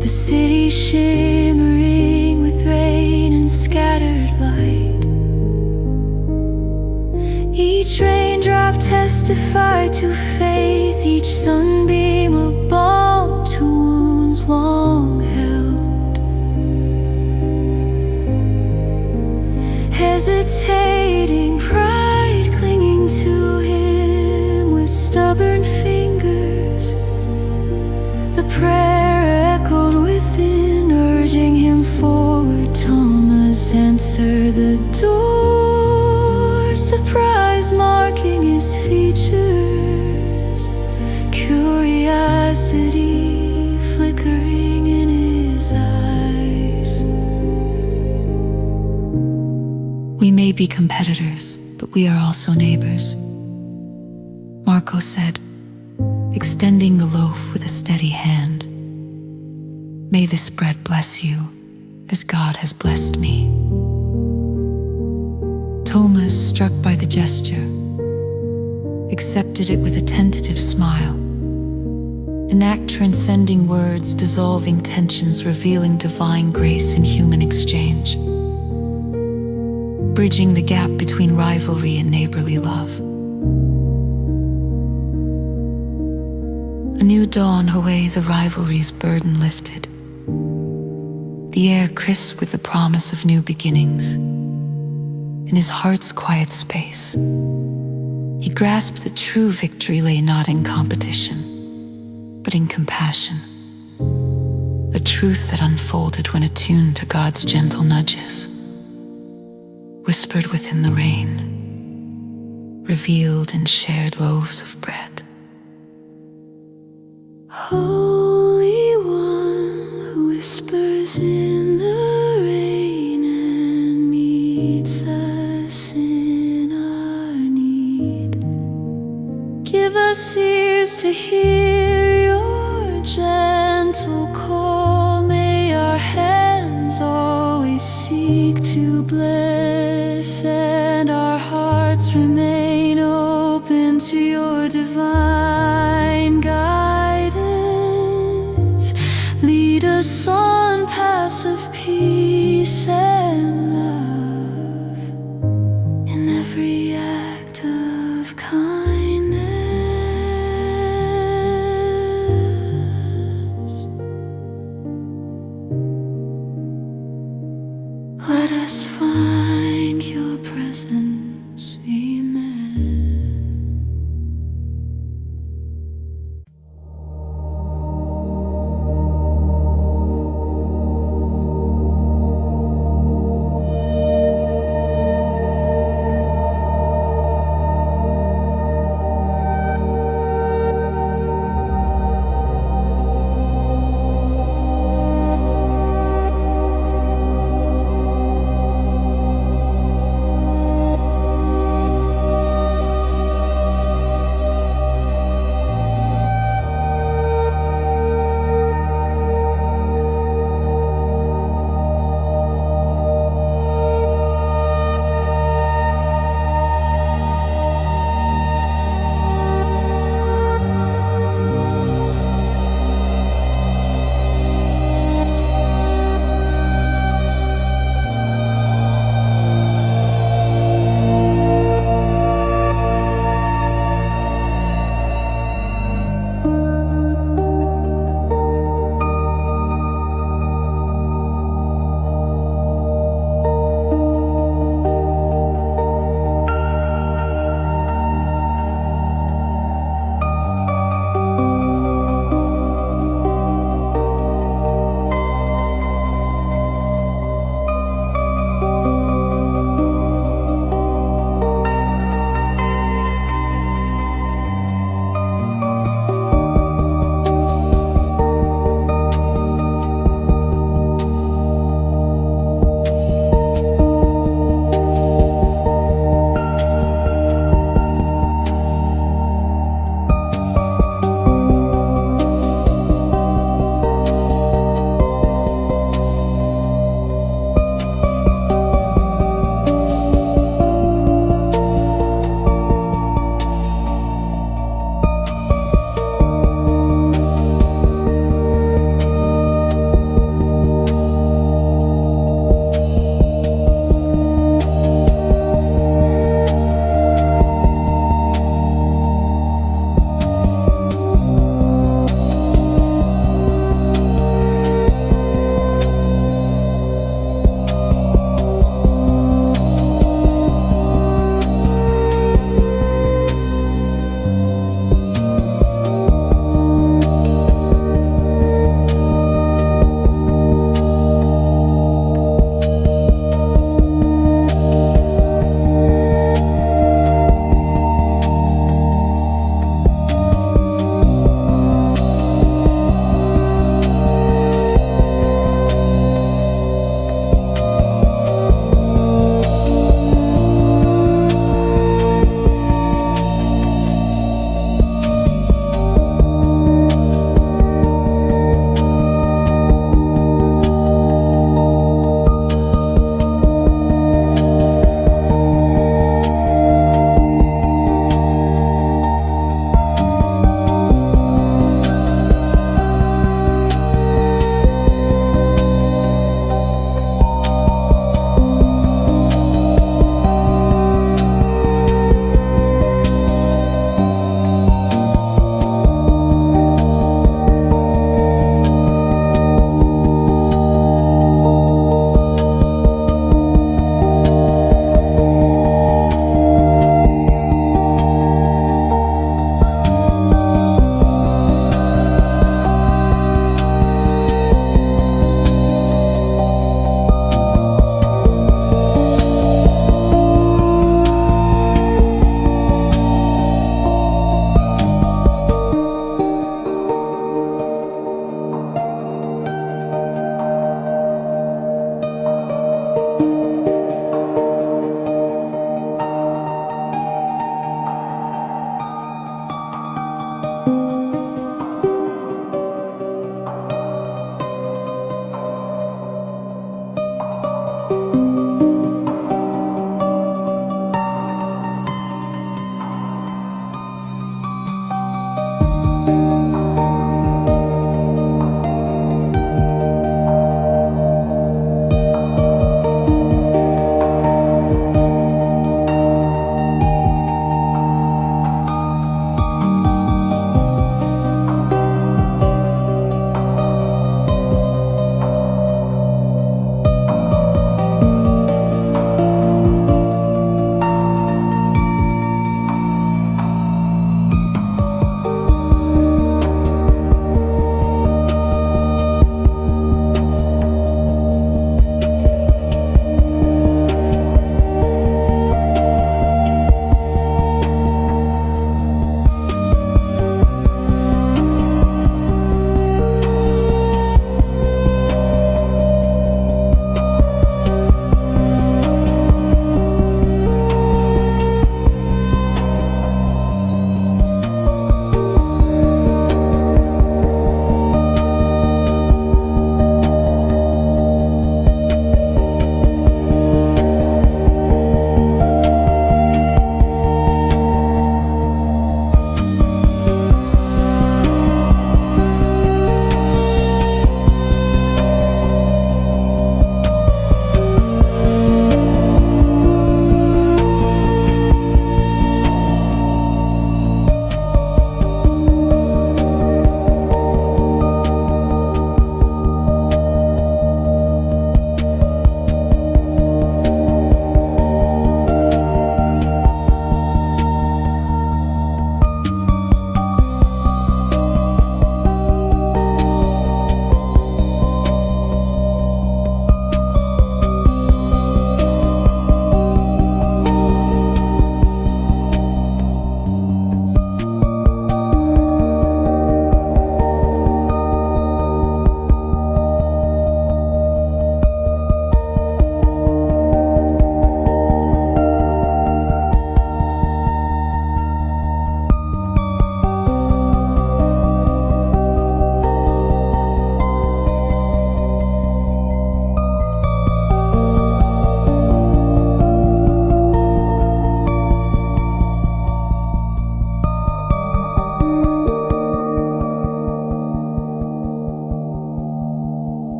the city shimmering with rain and scattered light. Each raindrop testified to faith, each sunbeam a balm to wounds long held. Hesitating, pride clinging to him with stubborn fingers, the prayer echoed within, urging him forward. Thomas answered the door, surprise marking his features, curiosity flickering in his eyes. We may be competitors, but we are also neighbors, Marco said, extending the loaf with a steady hand. May this bread bless you, as God has blessed me. Thomas, struck by the gesture, accepted it with a tentative smile, an act transcending words, dissolving tensions, revealing divine grace in human exchange, bridging the gap between rivalry and neighborly love. A new dawn away, the rivalry's burden lifted, the air crisp with the promise of new beginnings. In his heart's quiet space, He grasped that true victory lay not in competition, but in compassion. A truth that unfolded when attuned to God's gentle nudges, whispered within the rain, revealed in shared loaves of bread. Holy One who whispers in the rain and meets us in our need, give us ears to hear your gentle call. May our hands always seek to bless and our hearts remain open to your divine guidance. Lead us on paths of peace and love in every act of kindness. Let us find your presence. Amen.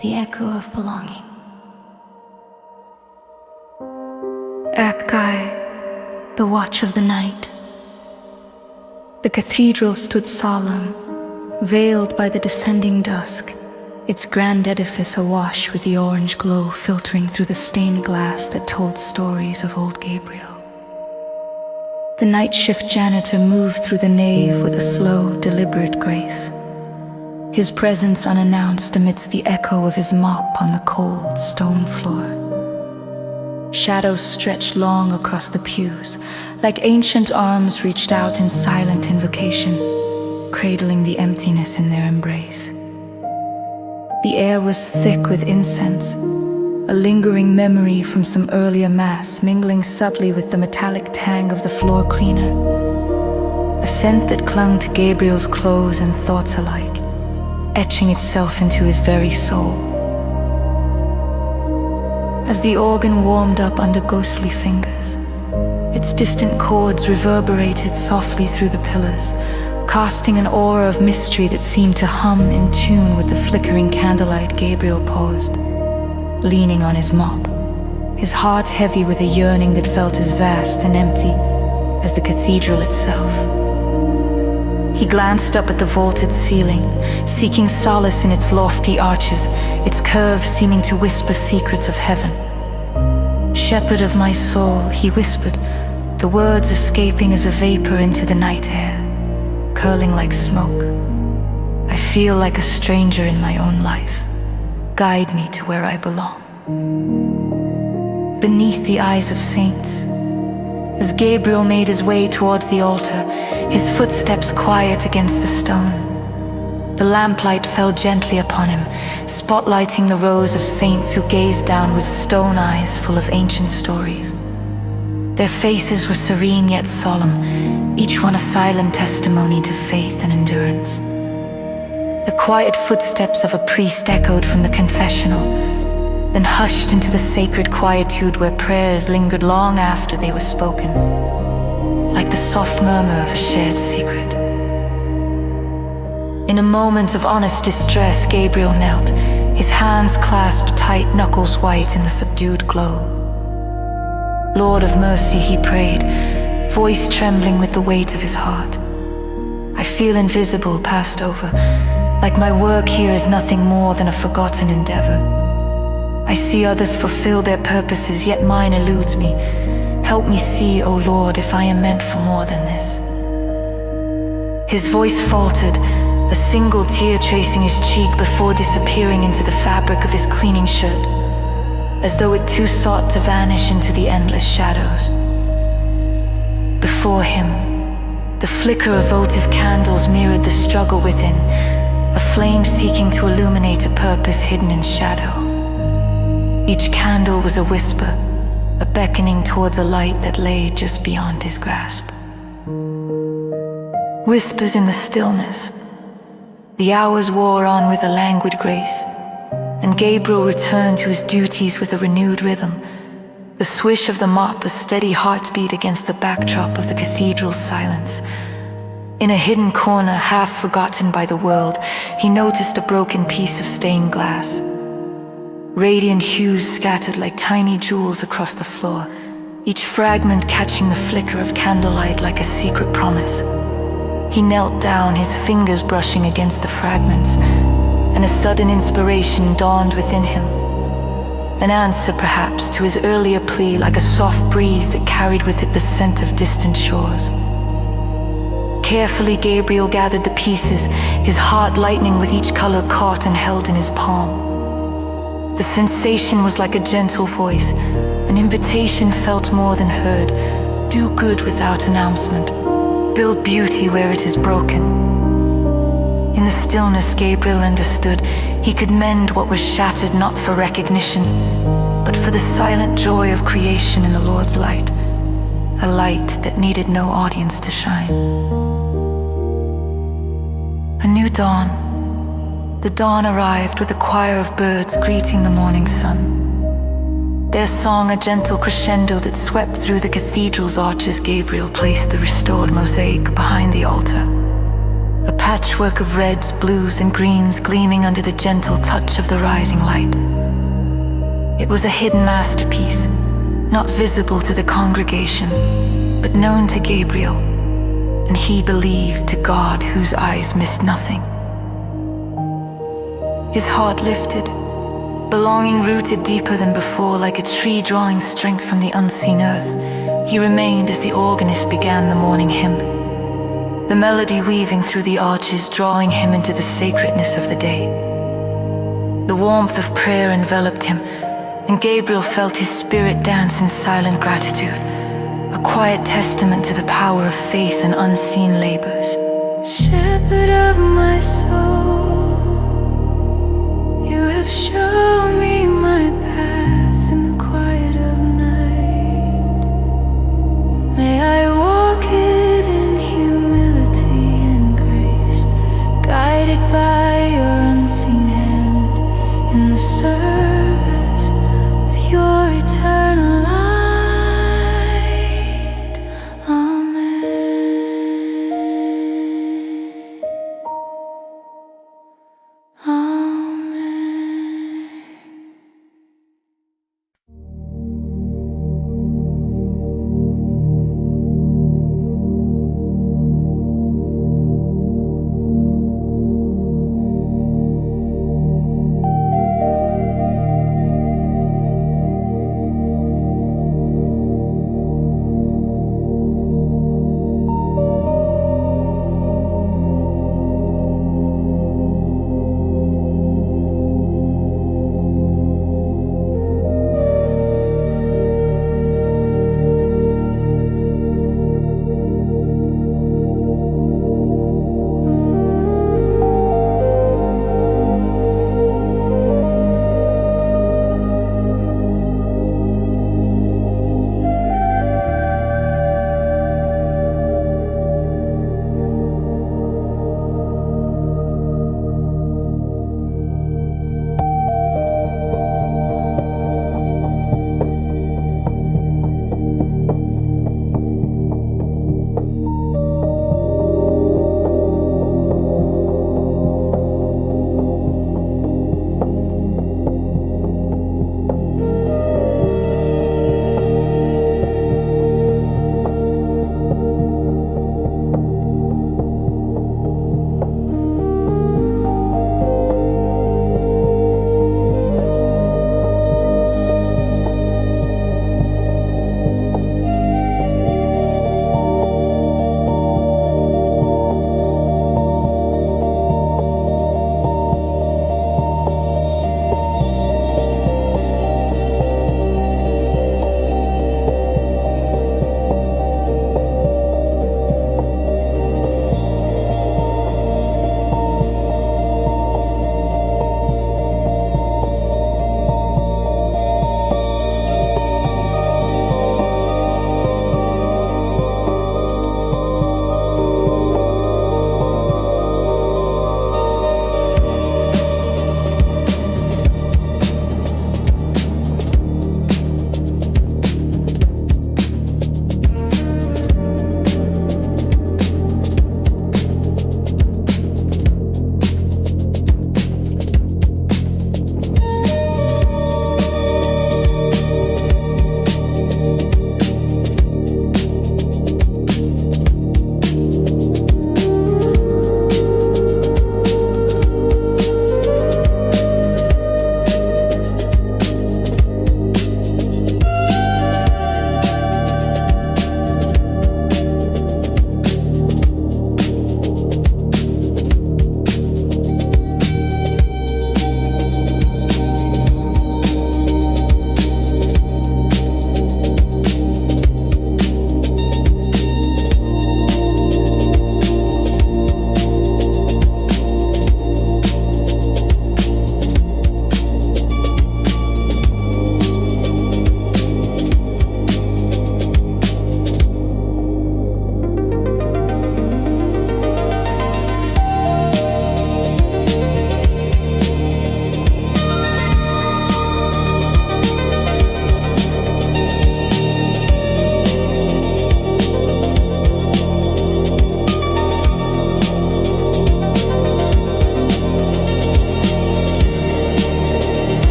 The echo of belonging. Akai, the watch of the night. The cathedral stood solemn, veiled by the descending dusk, its grand edifice awash with the orange glow filtering through the stained glass that told stories of old Gabriel. The night shift janitor moved through the nave with a slow, deliberate grace, his presence unannounced amidst the echo of his mop on the cold stone floor. Shadows stretched long across the pews, like ancient arms reached out in silent invocation, cradling the emptiness in their embrace. The air was thick with incense, a lingering memory from some earlier mass mingling subtly with the metallic tang of the floor cleaner. A scent that clung to Gabriel's clothes and thoughts alike, etching itself into his very soul. As the organ warmed up under ghostly fingers, its distant chords reverberated softly through the pillars, casting an aura of mystery that seemed to hum in tune with the flickering candlelight. Gabriel paused, leaning on his mop, his heart heavy with a yearning that felt as vast and empty as the cathedral itself. He glanced up at the vaulted ceiling, seeking solace in its lofty arches, its curves seeming to whisper secrets of heaven. "Shepherd of my soul," he whispered, the words escaping as a vapor into the night air, curling like smoke. "I feel like a stranger in my own life. Guide me to where I belong." Beneath the eyes of saints, as Gabriel made his way towards the altar, his footsteps quiet against the stone, the lamplight fell gently upon him, spotlighting the rows of saints who gazed down with stone eyes full of ancient stories. Their faces were serene yet solemn, each one a silent testimony to faith and endurance. The quiet footsteps of a priest echoed from the confessional, then hushed into the sacred quietude where prayers lingered long after they were spoken, like the soft murmur of a shared secret. In a moment of honest distress, Gabriel knelt, his hands clasped tight, knuckles white in the subdued glow. "Lord of mercy," he prayed, voice trembling with the weight of his heart. "I feel invisible, passed over, like my work here is nothing more than a forgotten endeavor. I see others fulfill their purposes, yet mine eludes me. Help me see, O Lord, if I am meant for more than this." His voice faltered, a single tear tracing his cheek before disappearing into the fabric of his cleaning shirt, as though it too sought to vanish into the endless shadows. Before him, the flicker of votive candles mirrored the struggle within, a flame seeking to illuminate a purpose hidden in shadow. Each candle was a whisper, a beckoning towards a light that lay just beyond his grasp. Whispers in the stillness. The hours wore on with a languid grace, and Gabriel returned to his duties with a renewed rhythm, the swish of the mop a steady heartbeat against the backdrop of the cathedral's silence. In a hidden corner, half forgotten by the world, he noticed a broken piece of stained glass. Radiant hues scattered like tiny jewels across the floor, each fragment catching the flicker of candlelight like a secret promise. He knelt down, his fingers brushing against the fragments, and a sudden inspiration dawned within him. An answer, perhaps, to his earlier plea, like a soft breeze that carried with it the scent of distant shores. Carefully, Gabriel gathered the pieces, his heart lightening with each color caught and held in his palm. The sensation was like a gentle voice, an invitation felt more than heard. Do good without announcement. Build beauty where it is broken. In the stillness, Gabriel understood he could mend what was shattered not for recognition, but for the silent joy of creation in the Lord's light, a light that needed no audience to shine. A new dawn. The dawn arrived with a choir of birds greeting the morning sun. Their song a gentle crescendo that swept through the cathedral's arches. Gabriel placed the restored mosaic behind the altar, a patchwork of reds, blues, and greens gleaming under the gentle touch of the rising light. It was a hidden masterpiece, not visible to the congregation, but known to Gabriel, and he believed to God whose eyes missed nothing. His heart lifted, belonging rooted deeper than before, like a tree drawing strength from the unseen earth. He remained as the organist began the morning hymn, the melody weaving through the arches, drawing him into the sacredness of the day. The warmth of prayer enveloped him, and Gabriel felt his spirit dance in silent gratitude, a quiet testament to the power of faith and unseen labors. Shepherd of my soul, you have shown me my path in the quiet of night. May I walk it in humility and grace, guided by your unseen hand in the service of your eternal light. Amen. Amen.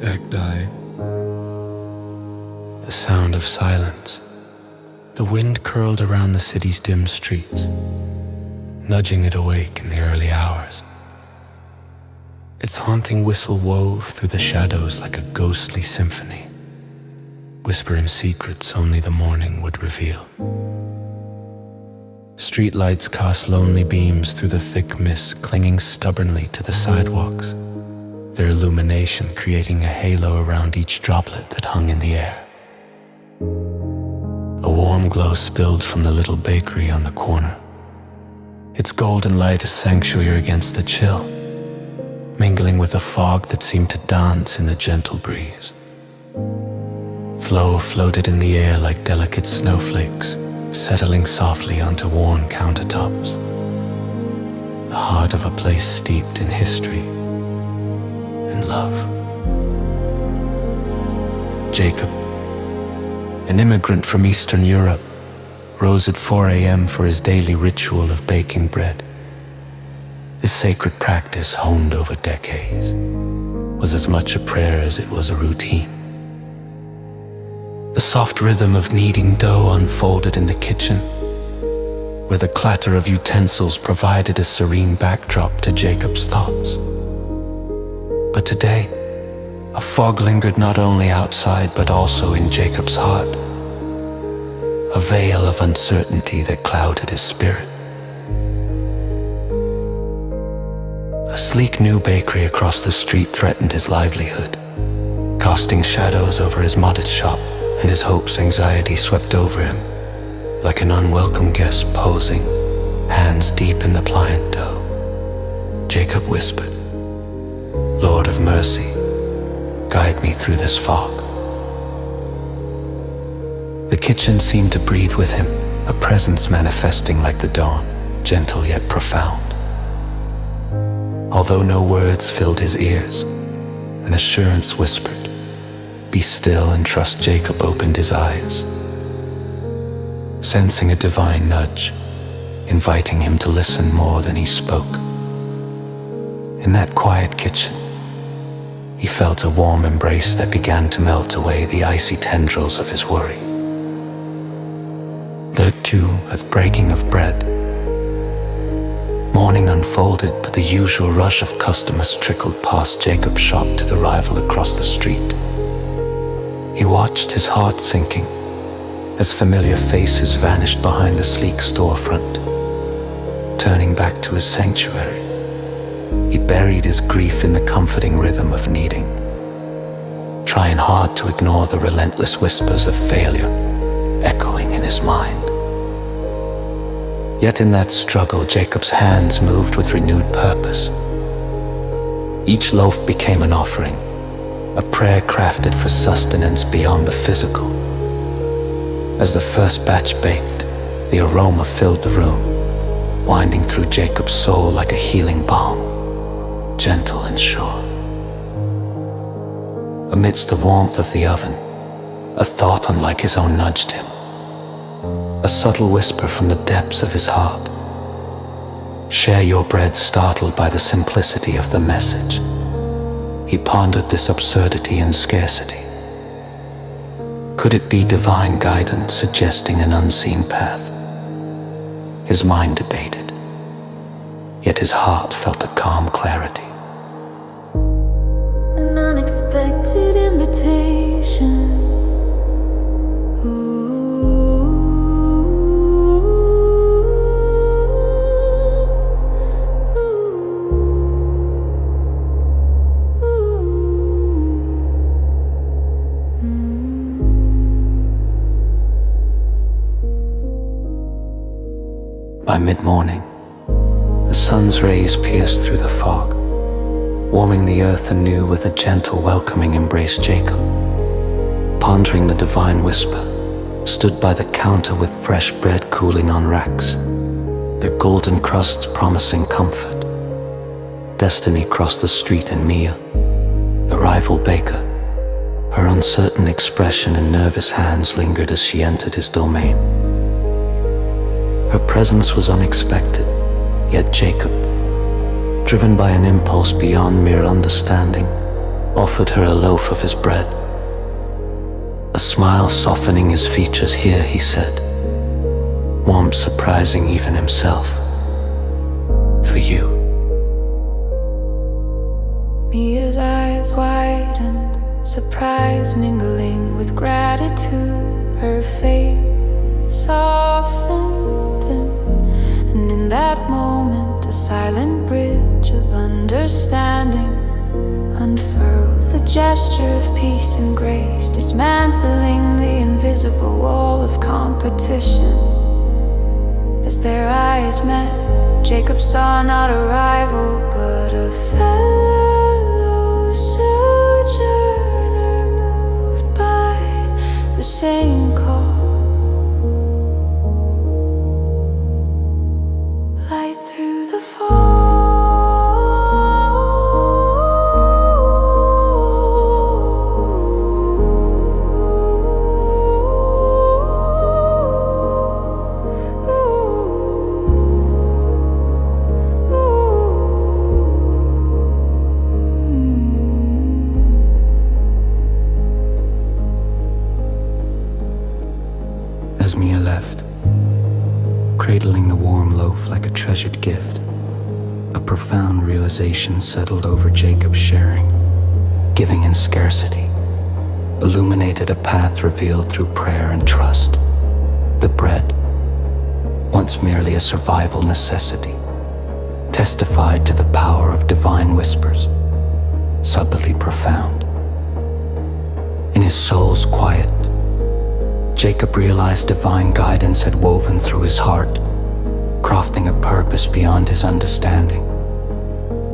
Ecdi. The sound of silence. The wind curled around the city's dim streets, nudging it awake in the early hours. Its haunting whistle wove through the shadows like a ghostly symphony, whispering secrets only the morning would reveal. Streetlights cast lonely beams through the thick mist, clinging stubbornly to the sidewalks, their illumination creating a halo around each droplet that hung in the air. A warm glow spilled from the little bakery on the corner, its golden light a sanctuary against the chill, mingling with a fog that seemed to dance in the gentle breeze. Flow floated in the air like delicate snowflakes, settling softly onto worn countertops. The heart of a place steeped in history and love. Jacob, an immigrant from Eastern Europe, rose at 4 a.m. for his daily ritual of baking bread. This sacred practice, honed over decades, was as much a prayer as it was a routine. The soft rhythm of kneading dough unfolded in the kitchen, where the clatter of utensils provided a serene backdrop to Jacob's thoughts. But today, a fog lingered not only outside but also in Jacob's heart, a veil of uncertainty that clouded his spirit. A sleek new bakery across the street threatened his livelihood, casting shadows over his modest shop, and his hopes' anxiety swept over him, like an unwelcome guest posing, hands deep in the pliant dough. Jacob whispered, "Lord of mercy, guide me through this fog." The kitchen seemed to breathe with him, a presence manifesting like the dawn, gentle yet profound. Although no words filled his ears, an assurance whispered, "Be still and trust." Jacob opened his eyes, sensing a divine nudge, inviting him to listen more than he spoke. In that quiet kitchen, he felt a warm embrace that began to melt away the icy tendrils of his worry. There too, at the breaking of bread, morning unfolded, but the usual rush of customers trickled past Jacob's shop to the rival across the street. He watched, his heart sinking, as familiar faces vanished behind the sleek storefront. Turning back to his sanctuary, he buried his grief in the comforting rhythm of kneading, trying hard to ignore the relentless whispers of failure echoing in his mind. Yet in that struggle, Jacob's hands moved with renewed purpose. Each loaf became an offering, a prayer crafted for sustenance beyond the physical. As the first batch baked, the aroma filled the room, winding through Jacob's soul like a healing balm, gentle and sure. Amidst the warmth of the oven, a thought unlike his own nudged him, a subtle whisper from the depths of his heart. Share your bread, startled by the simplicity of the message. He pondered this absurdity and scarcity. Could it be divine guidance suggesting an unseen path? His mind debated, yet his heart felt a calm clarity. An unexpected invitation. By mid-morning, the sun's rays pierced through the fog, warming the earth anew with a gentle, welcoming embrace. Jacob, pondering the divine whisper, stood by the counter with fresh bread cooling on racks, their golden crusts promising comfort. Destiny crossed the street, and Mia, the rival baker, her uncertain expression and nervous hands lingered as she entered his domain. Her presence was unexpected, yet Jacob, driven by an impulse beyond mere understanding, offered her a loaf of his bread. A smile softening his features. "Here," he said, warmth surprising even himself. "For you." Mia's eyes widened, surprise mingling with gratitude. Her faith softened him, and in that moment a silent bridge of understanding unfurled. The gesture of peace and grace, dismantling the invisible wall of competition. As their eyes met, Jacob saw not a rival, but a fellow sojourner moved by the same call. Light through the As Mia left, cradling the warm loaf like a treasured gift, a profound realization settled over Jacob's sharing. Giving in scarcity illuminated a path revealed through prayer and trust. The bread, once merely a survival necessity, testified to the power of divine whispers, subtly profound. In his soul's quiet, Jacob realized divine guidance had woven through his heart, crafting a purpose beyond his understanding.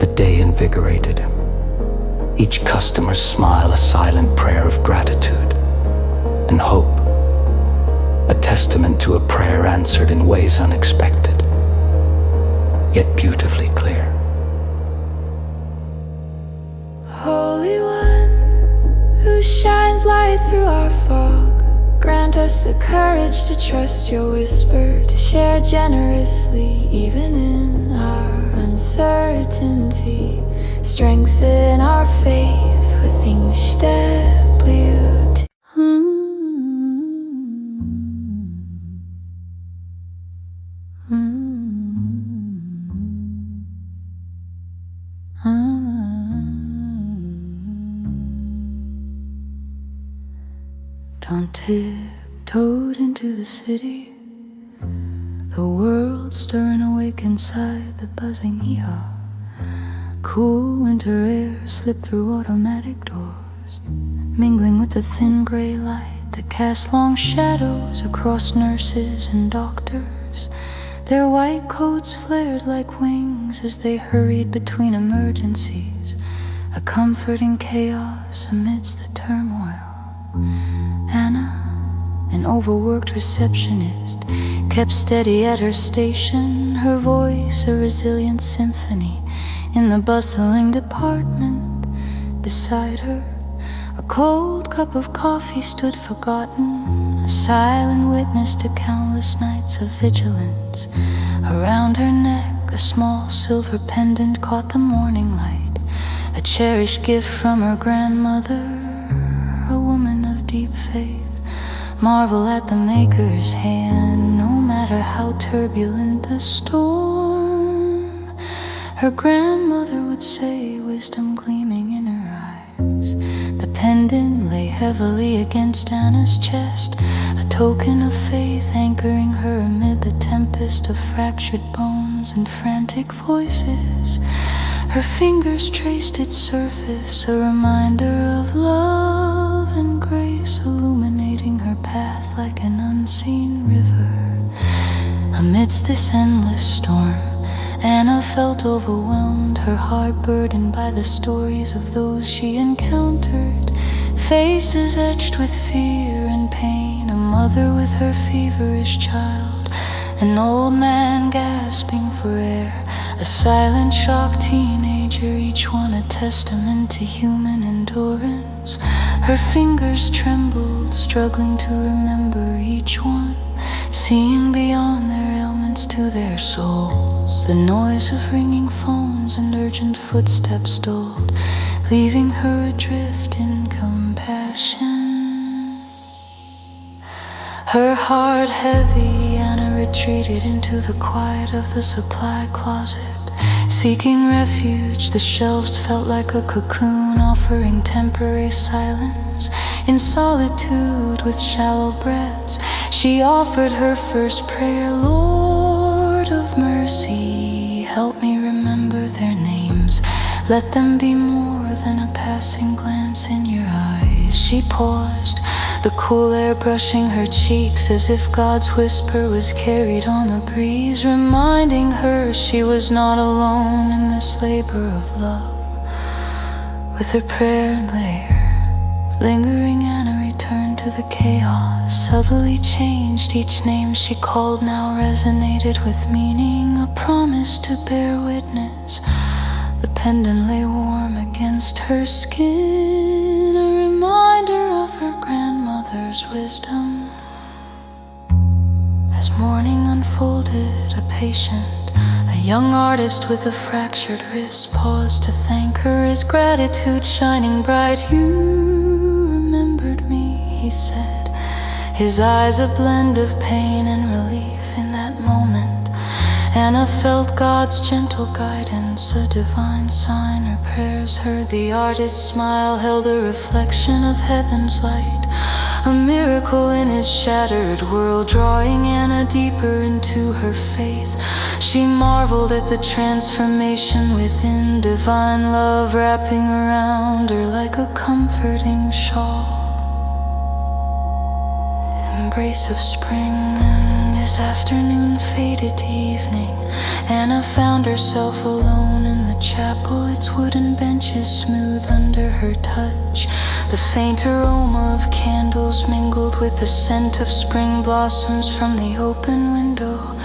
The day invigorated him. Each customer's smile a silent prayer of gratitude and hope, a testament to a prayer answered in ways unexpected, yet beautifully clear. Holy One, who shines light through our fog, grant us the courage to trust your whisper, to share generously even in our uncertainty. Strengthen our faith with instability. Dawn tiptoed into the city, the world stirring awake inside the buzzing ER. Cool winter air slipped through automatic doors, mingling with the thin gray light that cast long shadows across nurses and doctors. Their white coats flared like wings as they hurried between emergencies, a comforting chaos amidst the turmoil. Anna, an overworked receptionist, kept steady at her station, her voice a resilient symphony. In the bustling department beside her, a cold cup of coffee stood forgotten, a silent witness to countless nights of vigilance. Around her neck, a small silver pendant caught the morning light, a cherished gift from her grandmother, a woman of deep faith. Marvel at the maker's hand, no matter how turbulent the storm. Her grandmother would say, wisdom gleaming in her eyes. The pendant lay heavily against Anna's chest, a token of faith anchoring her amid the tempest of fractured bones and frantic voices. Her fingers traced its surface, a reminder of love and grace, illuminating her path like an unseen river. Amidst this endless storm, Anna felt overwhelmed, her heart burdened by the stories of those she encountered. Faces etched with fear and pain, a mother with her feverish child, an old man gasping for air, a silent shocked teenager, each one a testament to human endurance. Her fingers trembled, struggling to remember each one, seeing beyond their ailments to their souls. The noise of ringing phones and urgent footsteps dulled, leaving her adrift in compassion. Her heart heavy, Anna retreated into the quiet of the supply closet. Seeking refuge, the shelves felt like a cocoon, offering temporary silence. In solitude, with shallow breaths, she offered her first prayer. Lord of mercy, help me remember their names. Let them be more than a passing glance in your eyes. She paused, the cool air brushing her cheeks, as if God's whisper was carried on the breeze, reminding her she was not alone in this labor of love. With her prayer layer lingering, Anna returned to the chaos, subtly changed. Each name she called now resonated with meaning, a promise to bear witness. The pendant lay warm against her skin, a reminder of her grandmother's wisdom. As morning unfolded, a patient, a young artist with a fractured wrist, paused to thank her, his gratitude shining bright. You remembered me, he said, his eyes a blend of pain and relief. In that moment, Anna felt God's gentle guidance, a divine sign. Her prayers heard, the artist's smile held a reflection of heaven's light, a miracle in his shattered world, drawing Anna deeper into her faith. She marveled at the transformation within, divine love wrapping around her like a comforting shawl. Embrace of spring, and this afternoon faded to evening. Anna found herself alone in the chapel, its wooden benches smooth under her touch. The faint aroma of candles mingled with the scent of spring blossoms from the open window,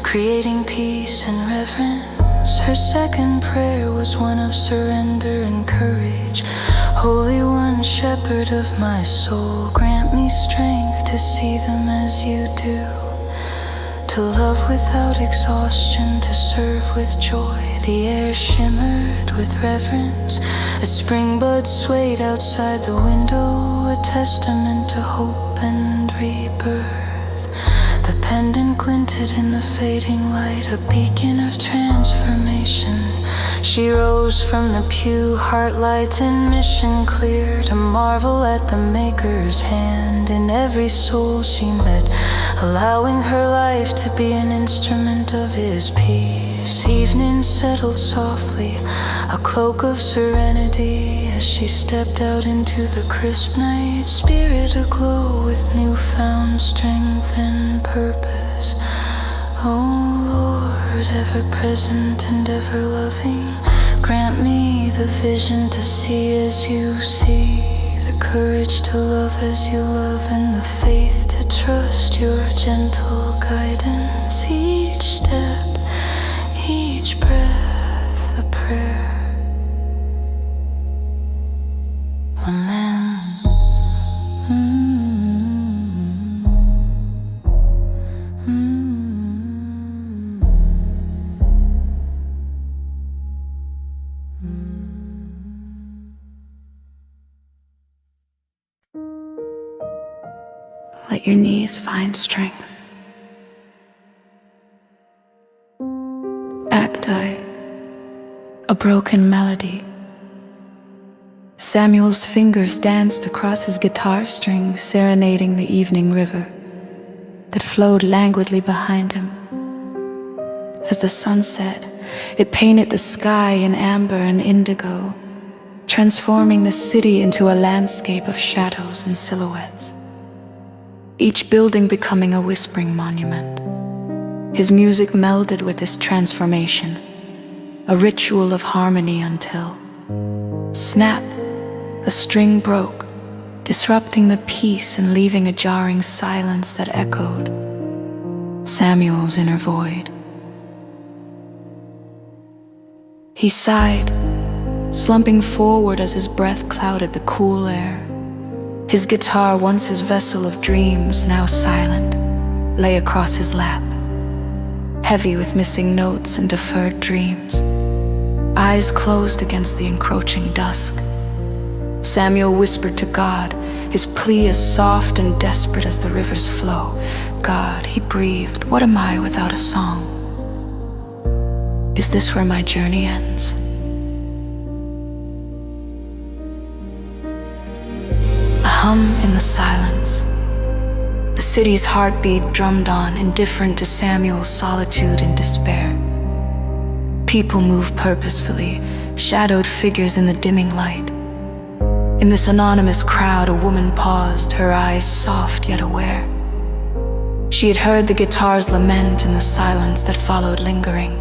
creating peace and reverence. Her second prayer was one of surrender and courage. Holy One, shepherd of my soul, grant me strength to see them as you do, to love without exhaustion, to serve with joy. The air shimmered with reverence, a spring bud swayed outside the window, a testament to hope and rebirth. The pendant glinted in the fading light, a beacon of transformation. She rose from the pew, heart light and mission clear, to marvel at the Maker's hand in every soul she met, allowing her life to be an instrument of His peace. Evening settled softly, a cloak of serenity, as she stepped out into the crisp night, spirit aglow with newfound strength and purpose. Oh Lord, ever present and ever loving, grant me the vision to see as you see, the courage to love as you love, and the faith to trust your gentle guidance. Each step, each breath, a prayer. Amen. Let your knees find strength. Acti, a broken melody. Samuel's fingers danced across his guitar strings, serenading the evening river that flowed languidly behind him. As the sun set, it painted the sky in amber and indigo, transforming the city into a landscape of shadows and silhouettes, each building becoming a whispering monument. His music melded with this transformation, a ritual of harmony until, snap, a string broke, disrupting the peace and leaving a jarring silence that echoed Samuel's inner void. He sighed, slumping forward as his breath clouded the cool air. His guitar, once his vessel of dreams, now silent, lay across his lap, heavy with missing notes and deferred dreams. Eyes closed against the encroaching dusk, Samuel whispered to God, his plea as soft and desperate as the river's flow. God, he breathed, what am I without a song? Is this where my journey ends? A hum in the silence. The city's heartbeat drummed on, indifferent to Samuel's solitude and despair. People move purposefully, shadowed figures in the dimming light. In this anonymous crowd, a woman paused, her eyes soft yet aware. She had heard the guitar's lament in the silence that followed lingering.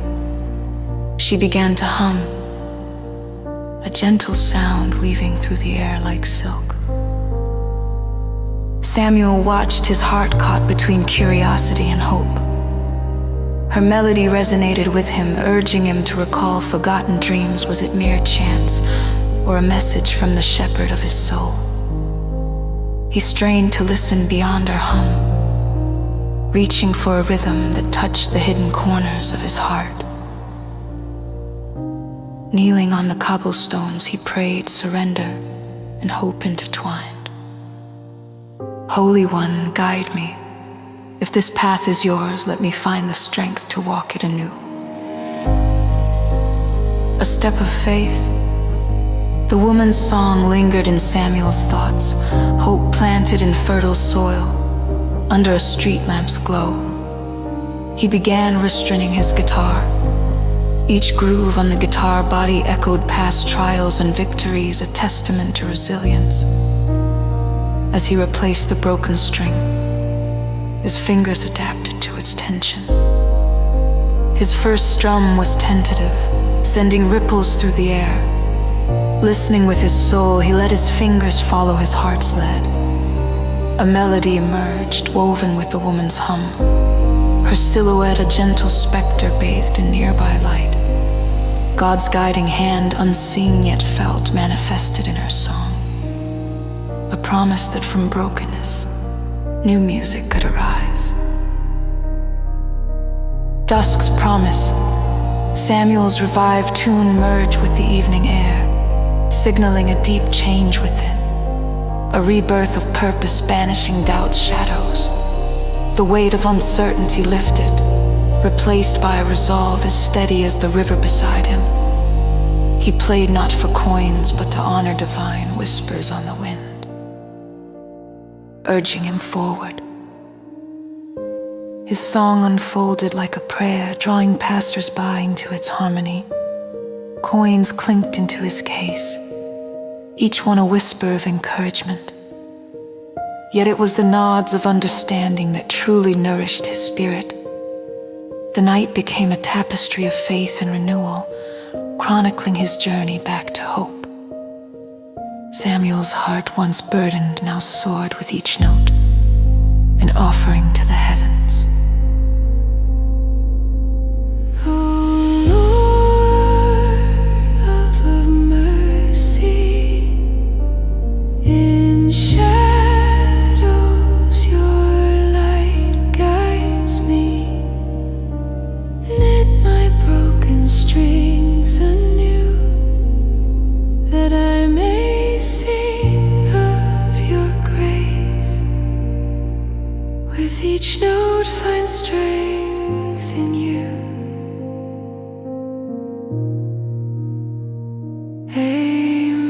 She began to hum, a gentle sound weaving through the air like silk. Samuel watched, his heart caught between curiosity and hope. Her melody resonated with him, urging him to recall forgotten dreams. Was it mere chance, or a message from the shepherd of his soul? He strained to listen beyond her hum, reaching for a rhythm that touched the hidden corners of his heart. Kneeling on the cobblestones, he prayed surrender and hope intertwined. Holy One, guide me. If this path is yours, let me find the strength to walk it anew. A step of faith. The woman's song lingered in Samuel's thoughts, hope planted in fertile soil, under a street lamp's glow. He began restraining his guitar. Each groove on the guitar body echoed past trials and victories, a testament to resilience. As he replaced the broken string, his fingers adapted to its tension. His first strum was tentative, sending ripples through the air. Listening with his soul, he let his fingers follow his heart's lead. A melody emerged, woven with the woman's hum, her silhouette a gentle specter bathed in nearby light. God's guiding hand, unseen yet felt, manifested in her song. A promise that from brokenness, new music could arise. Dusk's promise. Samuel's revived tune merged with the evening air, signaling a deep change within. A rebirth of purpose, banishing doubt's shadows. The weight of uncertainty lifted, replaced by a resolve as steady as the river beside him. He played not for coins, but to honor divine whispers on the wind, urging him forward. His song unfolded like a prayer, drawing passers-by into its harmony. Coins clinked into his case, each one a whisper of encouragement. Yet it was the nods of understanding that truly nourished his spirit. The night became a tapestry of faith and renewal, chronicling his journey back to hope. Samuel's heart, once burdened, now soared with each note, an offering to the heavens. Each note finds strength in you. Amen.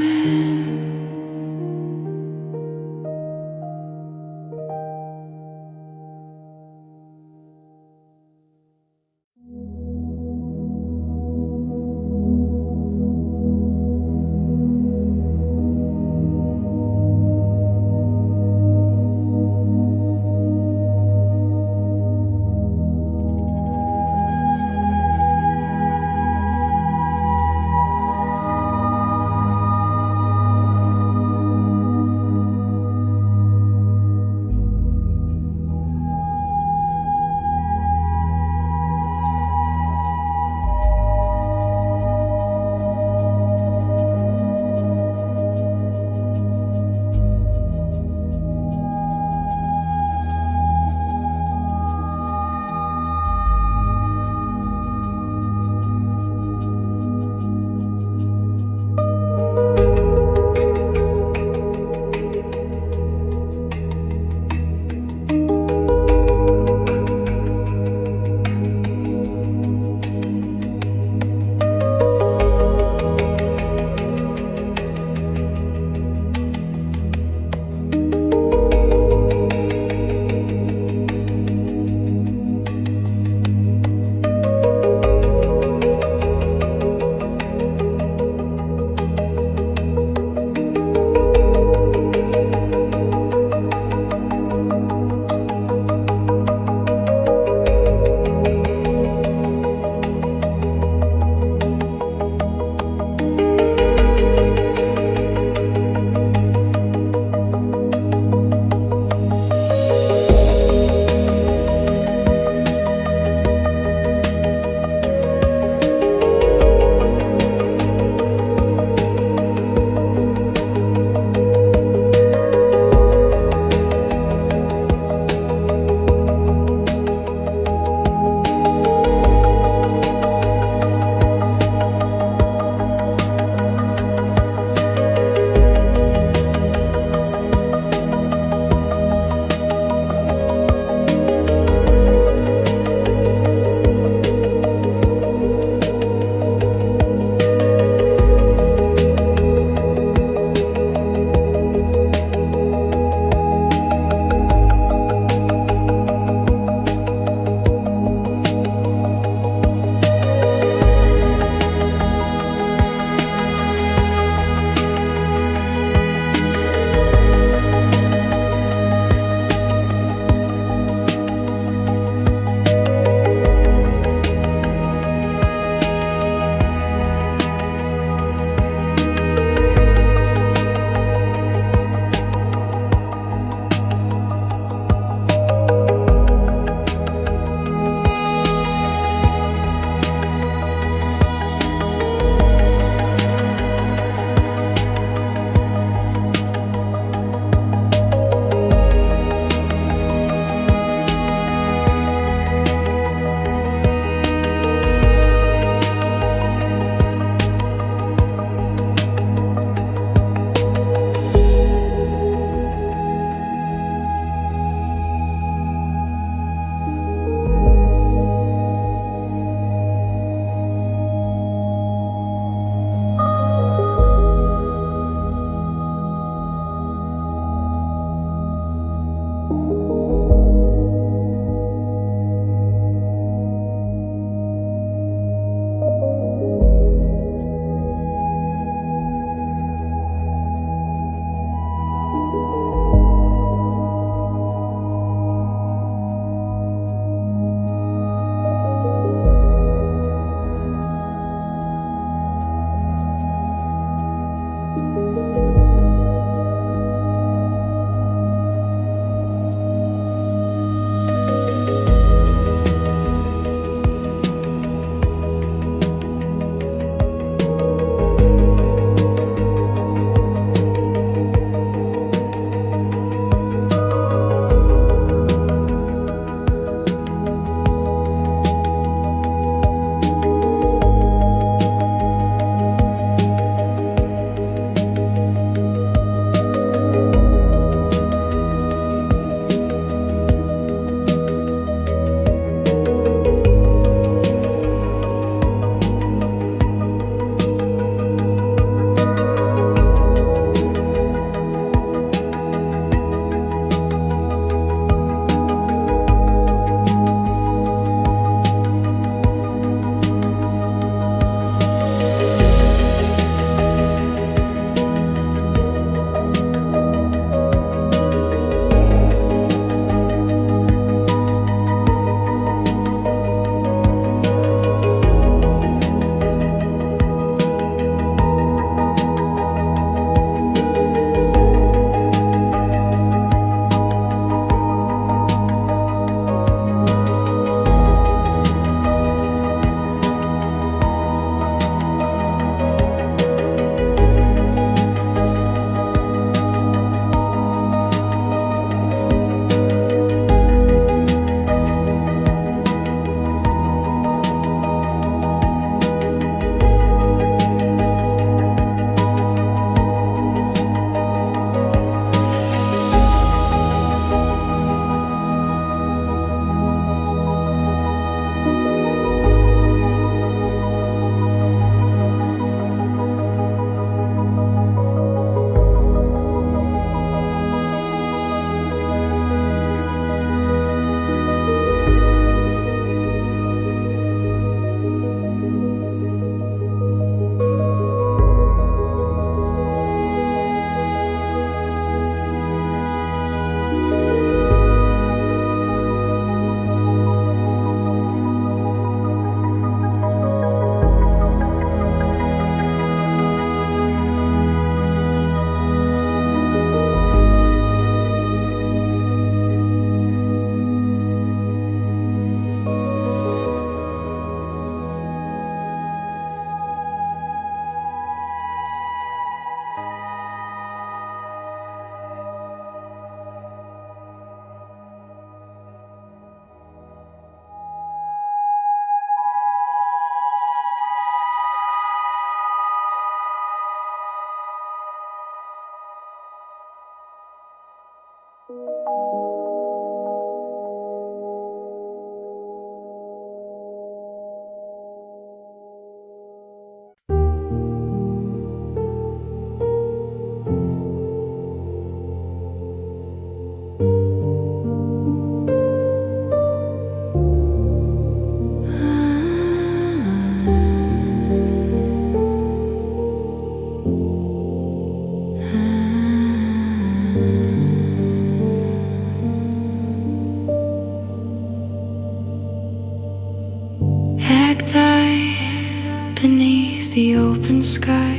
Beneath the open sky,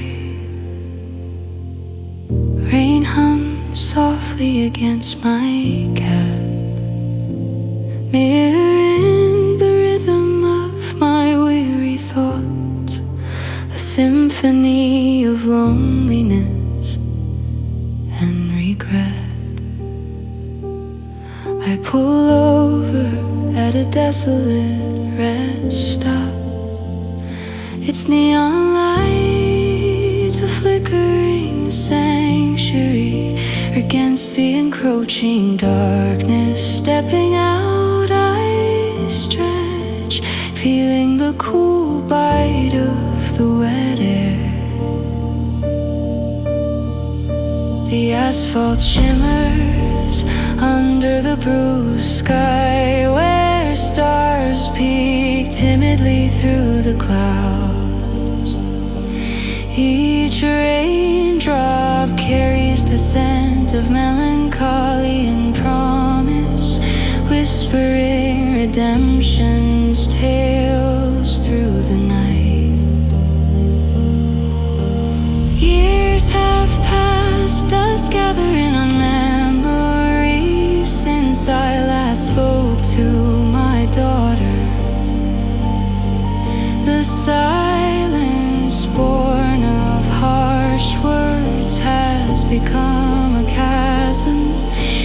rain hums softly against my cap, mirroring the rhythm of my weary thoughts, a symphony of loneliness and regret. I pull over at a desolate rest stop. Its neon lights, a flickering sanctuary against the encroaching darkness. Stepping out, I stretch, feeling the cool bite of the wet air. The asphalt shimmers under the bruised sky, where stars peek timidly through the clouds. Each raindrop carries the scent of melancholy and promise, whispering redemption's tales through the night. Years have passed, us gathering on memories since I last spoke to my daughter. The silence born of harsh words has become a chasm.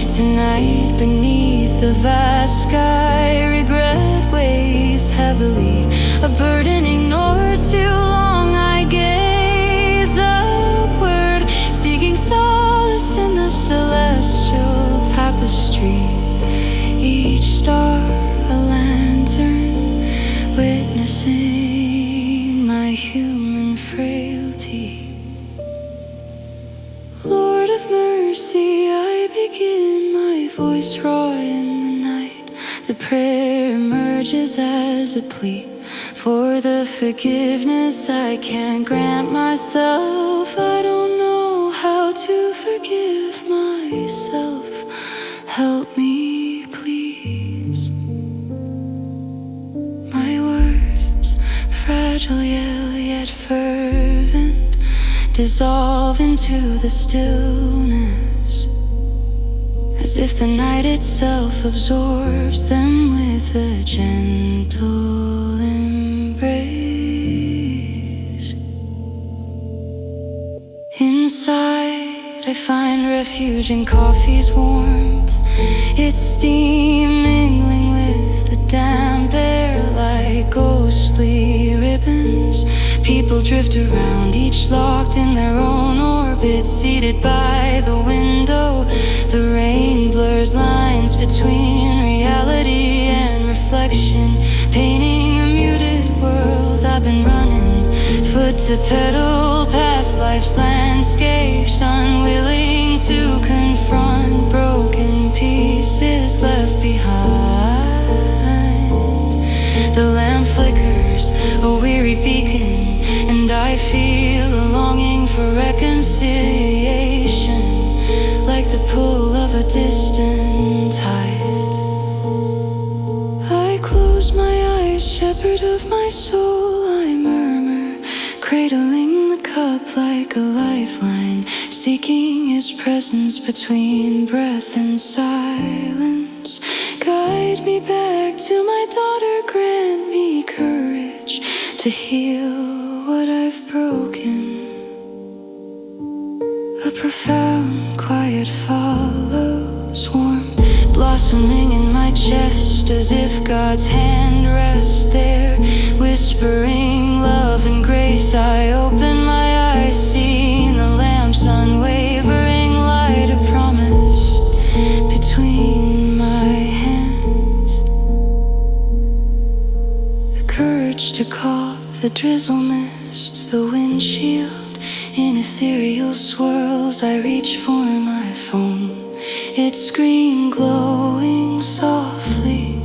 Tonight beneath the vast sky, regret weighs heavily, a burden ignored too long. I gaze upward, seeking solace in the celestial tapestry. Each star a lantern, witnessing my human frailty. Lord of mercy, I begin, my voice raw in the night. The prayer emerges as a plea for the forgiveness I can't grant myself. I don't know how to forgive myself. Help me, please. My words, fragile yet fervent, dissolve into the stillness, as if the night itself absorbs them with a gentle embrace. Inside, I find refuge in coffee's warmth, its steam mingling with the damp air like ghostly ribbons. People drift around, each locked in their own orbit, seated by the window. The rain blurs lines between reality and reflection, painting a muted world. I've been running, foot to pedal, past life's landscapes, unwilling to confront broken pieces left behind. The lamp flickers, a weary beacon, and I feel a longing for reconciliation, like the pull of a distant tide. I close my eyes, shepherd of my soul, I murmur, cradling the cup like a lifeline, seeking his presence between breath and silence. Guide me back to my daughter, grant me courage to heal what I've broken. A profound quiet follows, warmth blossoming in my chest, as if God's hand rests there, whispering love and grace. I open my eyes, seeing the lamp's unwavering light, a promise the drizzle mists the windshield. In ethereal swirls I reach for my phone, its screen glowing softly,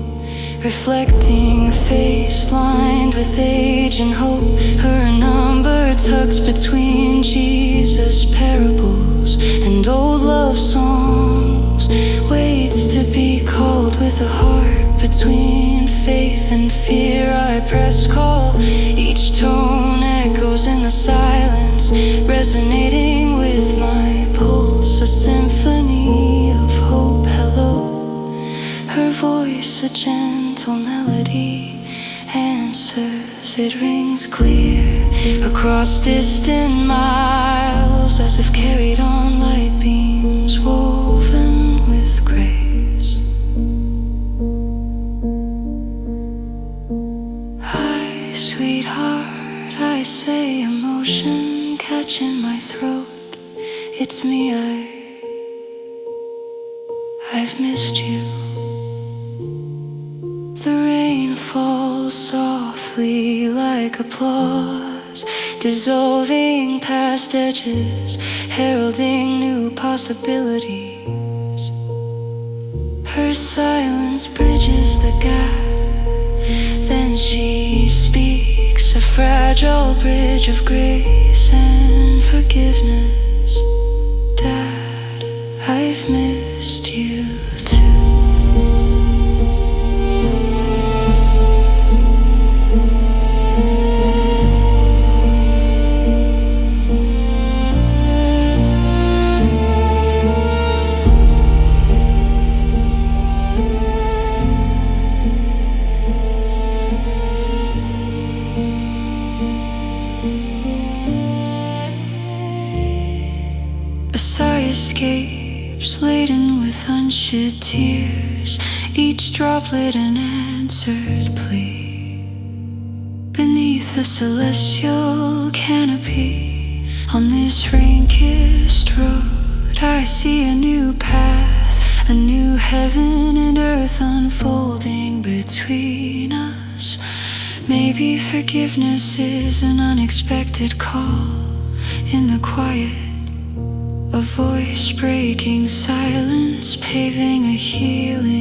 reflecting a face lined with age and hope. Her number tucks between Jesus parables and old love songs, waits to be called with a heart between faith and fear. I press call, each tone echoes in the silence, resonating with my pulse, a symphony of hope. Hello, her voice a gentle melody answers, it rings clear across distant miles, as if carried on light beams woven with grace. Hi, sweetheart, I say, emotion catching my throat. It's me, I've missed you. The rain falls softly like applause, dissolving past edges, heralding new possibilities. Her silence bridges the gap, then she speaks, a fragile bridge of grace and forgiveness. Dad, I've missed you too. A sigh escapes, laden with unshed tears, each droplet an answered plea. Beneath the celestial canopy, on this rain-kissed road, I see a new path, a new heaven and earth unfolding between us. Maybe forgiveness is an unexpected call in the quiet, a voice breaking silence, paving a healing